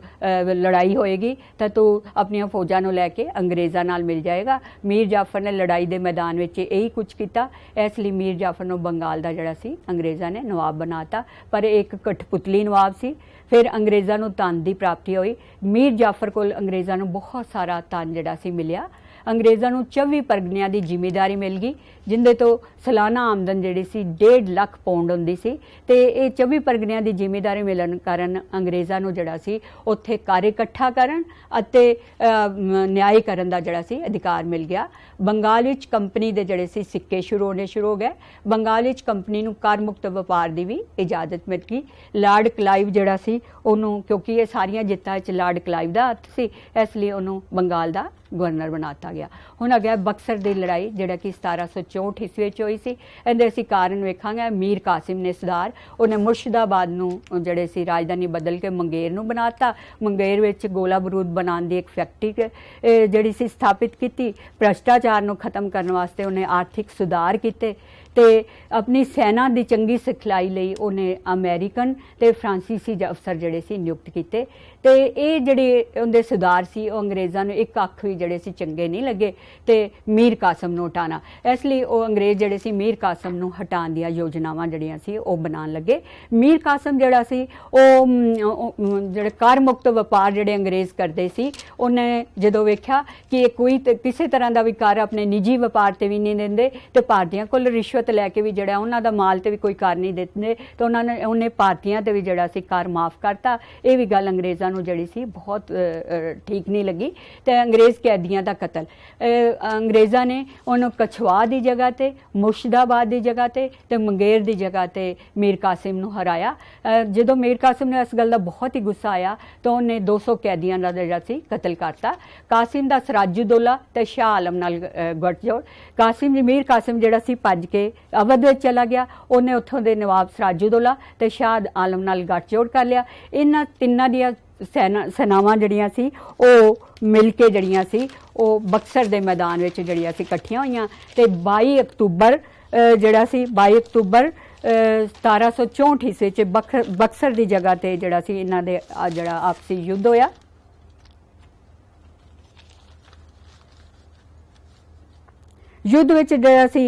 ਲੜਾਈ ਹੋਏਗੀ ਤਾਂ ਤੂੰ ਆਪਣੀਆਂ ਫੌਜਾਂ ਨੂੰ ਲੈ ਕੇ ਅੰਗਰੇਜ਼ਾਂ ਨਾਲ ਮਿਲ ਜਾਏਗਾ। ਮੀਰ ਜਾਫਰ ਨੇ ਲੜਾਈ ਦੇ ਮੈਦਾਨ ਵਿੱਚ ਇਹੀ ਕੁਝ ਕੀਤਾ। ਇਸ ਲਈ ਮੀਰ ਜਾਫਰ ਨੂੰ ਬੰਗਾਲ ਦਾ ਜਿਹੜਾ ਸੀ ਅੰਗਰੇਜ਼ਾਂ ਨੇ ਨਵਾਬ ਬਣਾਤਾ, ਪਰ ਇਹ ਇੱਕ ਕਠਪੁਤਲੀ ਨਵਾਬ ਸੀ। ਫਿਰ ਅੰਗਰੇਜ਼ਾਂ ਨੂੰ ਧਨ ਦੀ ਪ੍ਰਾਪਤੀ ਹੋਈ। ਮੀਰ ਜਾਫਰ ਕੋਲ ਅੰਗਰੇਜ਼ਾਂ ਨੂੰ ਬਹੁਤ ਸਾਰਾ ਧਨ ਜਿਹੜਾ ਸੀ ਮਿਲਿਆ। ਅੰਗਰੇਜ਼ਾਂ ਨੂੰ 24 ਪਰਗਨਿਆਂ ਦੀ ਜ਼ਿਮੀਦਾਰੀ ਮਿਲ ਗਈ, ਜਿੰਦੇ ਤੋਂ ਸਾਲਾਨਾ ਆਮਦਨ ਜਿਹੜੀ ਸੀ 1.5 ਲੱਖ ਪਾਉਂਡ ਹੁੰਦੀ ਸੀ। ਤੇ ਇਹ 24 ਪਰਗਨਿਆਂ ਦੀ ਜ਼ਿਮੀਦਾਰੀ ਮਿਲਣ ਕਾਰਨ ਅੰਗਰੇਜ਼ਾਂ ਨੂੰ ਜਿਹੜਾ ਸੀ ਉੱਥੇ ਕਰ ਇਕੱਠਾ ਕਰਨ ਅਤੇ ਨਿਆਂ ਕਰਨ ਦਾ ਜਿਹੜਾ ਸੀ ਅਧਿਕਾਰ ਮਿਲ ਗਿਆ। ਬੰਗਾਲ ਵਿੱਚ ਕੰਪਨੀ ਦੇ ਜਿਹੜੇ ਸੀ ਸਿੱਕੇ ਸ਼ੁਰੂ ਹੋ ਗਏ। ਬੰਗਾਲ ਵਿੱਚ ਕੰਪਨੀ ਨੂੰ ਕਰ ਮੁਕਤ ਵਪਾਰ ਦੀ ਵੀ ਇਜਾਜ਼ਤ ਮਿਲ ਗਈ। ਲਾਰਡ ਕਲਾਈਵ ਜਿਹੜਾ ਸੀ ਉਹਨੂੰ, ਕਿਉਂਕਿ ਇਹ ਸਾਰੀਆਂ ਜਿੱਤਾਂ ਵਿੱਚ ਲਾਰਡ ਕਲਾਈਵ ਦਾ ਹੱਥ ਸੀ, ਇਸ ਲਈ ਉਹਨੂੰ ਬੰਗਾਲ ਦਾ ਗਵਰਨਰ ਬਣਾਤਾ ਗਿਆ। ਹੁਣ ਆ ਗਿਆ ਬਕਸਰ ਦੀ ਲੜਾਈ, ਜਿਹੜਾ ਕਿ 1764 ਈਸਵੀ ਵਿੱਚ ਹੋਈ ਸੀ। ਇਹਦੇ ਅਸੀਂ ਕਾਰਨ ਵੇਖਾਂਗੇ। ਮੀਰ ਕਾਸਿਮ ਨੇ ਸਰਦਾਰ, ਉਹਨੇ ਮੁਰਸ਼ਿਦਾਬਾਦ ਨੂੰ ਜਿਹੜੇ ਸੀ ਰਾਜਧਾਨੀ ਬਦਲ ਕੇ ਮੰਗੇਰ ਨੂੰ ਬਣਾਤਾ। ਮੰਗੇਰ ਵਿੱਚ ਗੋਲਾ ਬਰੂਦ ਬਣਾਉਣ ਦੀ ਇੱਕ ਫੈਕਟਰੀ ਜਿਹੜੀ ਸੀ ਸਥਾਪਿਤ ਕੀਤੀ। ਭ੍ਰਸ਼ਟਾਚਾਰ ਨੂੰ ਖਤਮ ਕਰਨ ਵਾਸਤੇ ਉਹਨੇ ਆਰਥਿਕ ਸੁਧਾਰ ਕੀਤੇ ਤੇ ਆਪਣੀ ਸੈਨਾ ਦੀ ਚੰਗੀ ਸਿਖਲਾਈ ਲਈ ਉਹਨੇ ਅਮਰੀਕਨ ਤੇ ਫਰਾਂਸੀਸੀ ਅਫਸਰ ਜਿਹੜੇ ਸੀ ਨਿਯੁਕਤ ਕੀਤੇ। ਤੇ ਇਹ ਜਿਹੜੇ ਉਹਦੇ ਸੁਧਾਰ ਸੀ ਉਹ ਅੰਗਰੇਜ਼ਾਂ ਨੂੰ ਇੱਕ ਅੱਖ ਵੀ ਜਿਹੜੇ ਸੀ ਚੰਗੇ ਨਹੀਂ ਲੱਗੇ ਤੇ ਮੀਰ ਕਾਸਮ ਨੂੰ ਹਟਾਉਣਾ, ਇਸ ਲਈ ਉਹ ਅੰਗਰੇਜ਼ ਜਿਹੜੇ ਸੀ ਮੀਰ ਕਾਸਮ ਨੂੰ ਹਟਾਉਣ ਦੀਆਂ ਯੋਜਨਾਵਾਂ ਜਿਹੜੀਆਂ ਸੀ ਉਹ ਬਣਾਉਣ ਲੱਗੇ। ਮੀਰ ਕਾਸਮ ਜਿਹੜਾ ਸੀ ਉਹ ਜਿਹੜੇ ਕਰ ਮੁਕਤ ਵਪਾਰ ਜਿਹੜੇ ਅੰਗਰੇਜ਼ ਕਰਦੇ ਸੀ, ਉਹਨੇ ਜਦੋਂ ਵੇਖਿਆ ਕਿ ਕੋਈ ਕਿਸੇ ਤਰ੍ਹਾਂ ਦਾ ਵੀ ਕਰ ਆਪਣੇ ਨਿੱਜੀ ਵਪਾਰ ਤੇ ਵੀ ਨਹੀਂ ਦਿੰਦੇ ਤੇ ਭਾਰਤੀਆਂ ਕੋਲ ਰਿਸ਼ਵਤ ਲੈ ਕੇ ਵੀ ਜਿਹੜਾ ਉਹਨਾਂ ਦਾ ਮਾਲ ਤੇ ਵੀ ਕੋਈ ਕਰ ਨਹੀਂ ਦਿੰਦੇ, ਤਾਂ ਉਹਨੇ ਭਾਰਤੀਆਂ ਤੇ ਵੀ ਜਿਹੜਾ ਸੀ ਕਰ ਮਾਫ ਕਰਤਾ। ਇਹ ਵੀ ਗੱਲ ਅੰਗਰੇਜ਼ਾਂ ਨੂੰ ਜਿਹੜੀ ਸੀ ਬਹੁਤ ਠੀਕ ਨਹੀਂ ਲੱਗੀ ਤੇ ਅੰਗਰੇਜ਼ ਕੈਦੀਆਂ ਦਾ ਕਤਲ, ਅੰਗਰੇਜ਼ਾਂ ਨੇ ਉਹਨੂੰ ਕਛਵਾ ਦੀ ਜਗ੍ਹਾ ਤੇ, ਮੁਰਸ਼ਿਦਾਬਾਦ ਦੀ ਜਗ੍ਹਾ ਤੇ ਮੰਗੇਰ ਦੀ ਜਗ੍ਹਾ ਤੇ ਮੀਰ ਕਾਸਿਮ ਨੂੰ ਹਰਾਇਆ। ਜਦੋਂ ਮੀਰ ਕਾਸਿਮ ਨੂੰ ਇਸ ਗੱਲ ਦਾ ਬਹੁਤ ਹੀ ਗੁੱਸਾ ਆਇਆ ਤਾਂ ਉਹਨੇ 200 ਕੈਦੀਆਂ ਦਾ ਜਿਹੜਾ ਸੀ ਕਤਲ ਕਰਤਾ। ਕਾਸਿਮ ਦਾ ਸਰਾਜੂਦੋਲਾ ਤੇ ਸ਼ਾਹ ਆਲਮ ਨਾਲ ਗੱਠਜੋੜ। ਮੀਰ ਕਾਸਿਮ ਜਿਹੜਾ ਸੀ ਭੱਜ ਕੇ ਅਵਧ ਵਿੱਚ ਚਲਾ ਗਿਆ। ਉਹਨੇ ਉੱਥੋਂ ਦੇ ਨਵਾਬ ਸਰਾਜੂਦੋਲਾ ਤੇ ਸ਼ਾਹ ਆਲਮ ਨਾਲ ਗੱਠਜੋੜ ਕਰ ਲਿਆ। ਇਹਨਾਂ ਤਿੰਨਾਂ ਦੀਆਂ सेनावां जड़ियां सी ਉਹ मिल के जड़ियां सी ਉਹ बक्सर ਦੇ मैदान ਵਿੱਚ ਜਿਹੜੀਆਂ ਸੀ ਇਕੱਠੀਆਂ ਹੋਈਆਂ ਤੇ 22 ਅਕਤੂਬਰ ਜਿਹੜਾ ਸੀ 22 ਅਕਤੂਬਰ 1764 ਈਸਵੀ ਚ ਬਕਸਰ ਦੀ ਜਗ੍ਹਾ ਤੇ ਜਿਹੜਾ ਸੀ ਇਹਨਾਂ ਦੇ ਜਿਹੜਾ ਆਪਸੀ ਯੁੱਧ ਹੋਇਆ। युद्ध विच जिहड़ा सी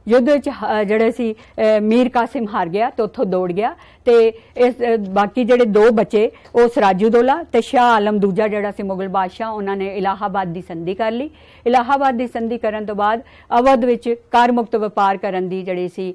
युद्ध विच जिहड़े सी मीर कासिम हार गया तो उत्थों दौड़ गया ते इस बाकी जिहड़े दो बचे वो सिराजुद्दौला ते शाह आलम दूजा जिहड़ा सी मुगल बादशाह उन्होंने इलाहाबाद की संधि कर ली। इलाहाबाद की संधि करन तो बाद अवध विच कर मुक्त व्यापार करन दी जिहड़ी सी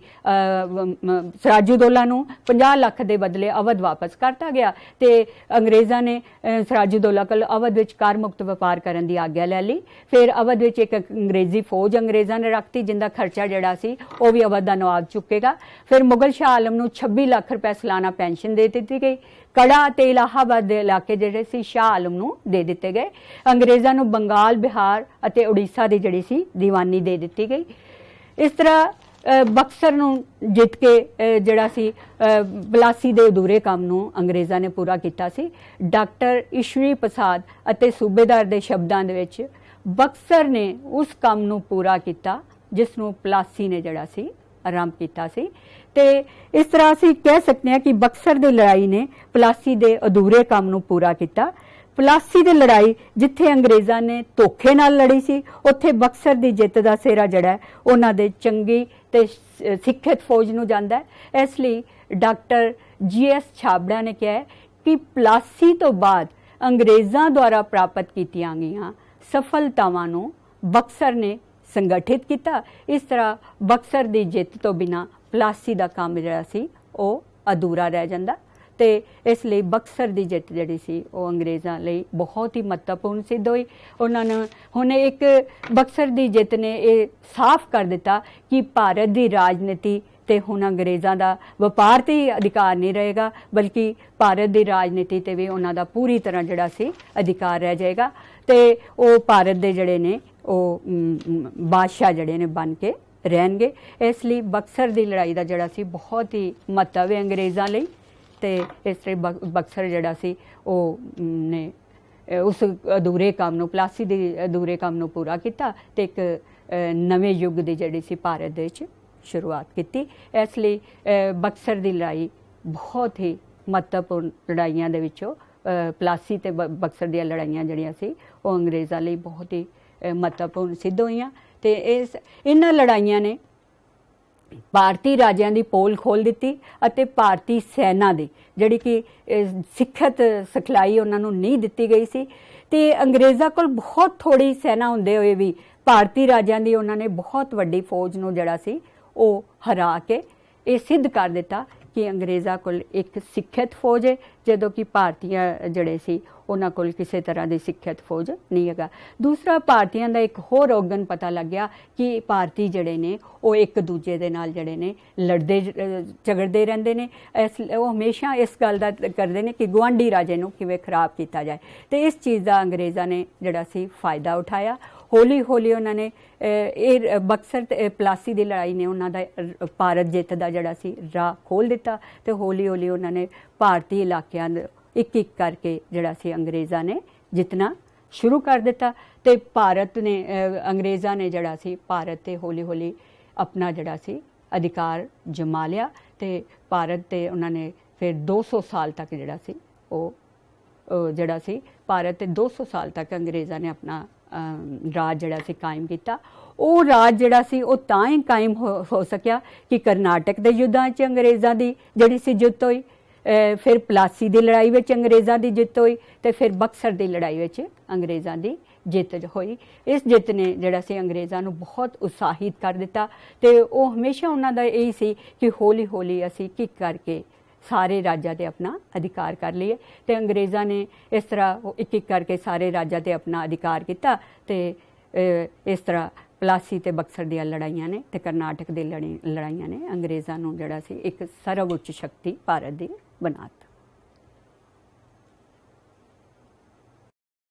सिराजुद्दौला नूं 50 लाख के बदले अवध वापस करता गया ते अंग्रेज़ां ने सिराजुद्दौला कोल अवध विच कर मुक्त व्यापार करन दी आग्या लै ली। फिर अवध विच एक अंग्रेजी फौज अंग्रेज़ां ने रखती जिंदा खर्चा जिहड़ा सी वो भी अवध का नवाब चुकेगा। फिर मुगल शाह आलम नूं 26 लाख रुपए सालाना पेंशन दे दी गई। कड़ा ते इलाहाबाद के इलाके जिहड़े सी शाह आलम नूं दे दिते गए। अंग्रेज़ां नूं बंगाल बिहार अते उड़ीसा की जिहड़ी सी दीवानी दे दी गई। इस तरह बक्सर नूं जित के जिहड़ा सी पलासी के अधूरे काम नूं अंग्रेज़ां ने पूरा किया सी। डॉक्टर ईश्वरी प्रसाद अते सूबेदार के शब्दां दे विच बक्सर ने उस काम नूं पूरा किया जिसनों पलासी ने जड़ा सी आरंभ किया सी। ते इस तरह असीं कह सकते हैं कि बक्सर की लड़ाई ने पलासी के अधूरे काम नूं पूरा किया। पलासी की लड़ाई जिथे अंग्रेज़ां ने धोखे नाल लड़ी सी उत्थे बक्सर की जित का सेहरा जड़ा है उन्हां दे चंगी ते सिखित फौज नूं जांदा है। इसलिए डॉक्टर GS छाबड़ा ने कहा कि पलासी तो बाद अंग्रेज़ां द्वारा प्राप्त कीतियां गईयां सफलतावां नूं बक्सर ने संगठित किया। इस तरह बक्सर की जित तो बिना पलासी का काम जिहड़ा सी वो अधूरा रह जांदा ते इसलिए बक्सर की जित जिहड़ी सी वो अंग्रेज़ां लई बहुत ही महत्वपूर्ण सिद्ध हुई। उन्होंने हुण एक बक्सर की जित ने ये साफ कर दिता कि भारत की राजनीति ते हुण अंग्रेज़ां दा व्यापार ते ही अधिकार नहीं रहेगा बल्कि भारत की राजनीति ते भी उन्हां दा पूरी तरह जिहड़ा सी अधिकार रह जाएगा ते वो भारत दे जिहड़े ने बादशाह जड़े ने बन के रहनगे। इसलिए बक्सर की लड़ाई का जड़ा सी बहुत ही महत्व है अंग्रेज़ां लई ते इसलिए बक्सर जड़ा सी वो ने उस अधूरे काम नूं पलासी दे अधूरे काम नूं पूरा किया ते एक नवे युग की जड़ी सी भारत दे विच शुरुआत की। इसलिए बक्सर की लड़ाई बहुत ही महत्वपूर्ण लड़ाइयां दे विचों पलासी ते बक्सर दी लड़ाइयां जड़ियां सी वो अंग्रेज़ां लई बहुत ही महत्वपूर्ण सिद्ध हुई। तो इन्हां लड़ाइयां ने भारतीय राजियां की पोल खोल दी और भारतीय सेना की जिहड़ी कि सिखत सिखलाई उन्होंने नहीं दी गई सी ते अंग्रेज़ां कोल बहुत थोड़ी सेना होंदे हुए भी भारतीय राजियां की उन्होंने बहुत वड्डी फौज नूं जिहड़ा सी वो हरा के ये सिद्ध कर दिता कि अंग्रेज़ां कोल एक सिखित फौज है जदों कि भारतीय जड़े सी उन्हां कोल किसी तरह की सिखित फौज नहीं है। दूसरा भारतीयों का एक होर औगन पता लग गया कि भारतीय जड़े ने वो एक दूजे दे नाल जड़े ने लड़ते झगड़ते रहंदे ने। वो हमेशा इस गल दा करदे ने कि गुआंढी राजे नूं किवें खराब किया जाए तो इस चीज़ का अंग्रेज़ां ने जड़ा सी फायदा उठाया। हौली हौली उन्होंने ये बक्सर पलासी की लड़ाई ने उन्होंने भारत जित का जड़ा सी राह खोल दिता तो हौली हौली उन्होंने भारतीय इलाकों एक एक करके जड़ा सी अंग्रेज़ां ने जितना शुरू कर दिता तो भारत ने अंग्रेज़ां ने जड़ा सी भारत ते हौली हौली अपना जड़ा सी अधिकार जमा लिया तो भारत ते उन्होंने फिर 200 साल तक जड़ा सी वो जड़ा सी भारत ते 200 साल तक अंग्रेज़ां ने अपना राज जड़ा सी कायम किया। वो राज जड़ा सी वो तां ही कायम हो सकिया कि करनाटक के युद्धां च अंग्रेज़ां दी जड़ी सी जित हुई, फिर पलासी की लड़ाई में अंग्रेज़ां की जित हुई तो फिर बक्सर की लड़ाई में अंग्रेज़ां की जित हुई। इस जित ने जड़ा सी अंग्रेज़ां नूं बहुत उत्साहित कर दिता तो वो हमेशा उन्हां दा यही सी कि हौली हौली असी किक करके सारे राज्यां ते अपना अधिकार कर लिए तो अंग्रेज़ां ने इस तरह एक एक करके सारे राज्यां ते अपना अधिकार किया तो इस तरह पलासी ते बक्सर दी लड़ाइयां ने ते करनाटक दी लड़ाइयां ने अंग्रेज़ां नूं जड़ा सी एक सर्वउच्च शक्ति भारत दी बनाता।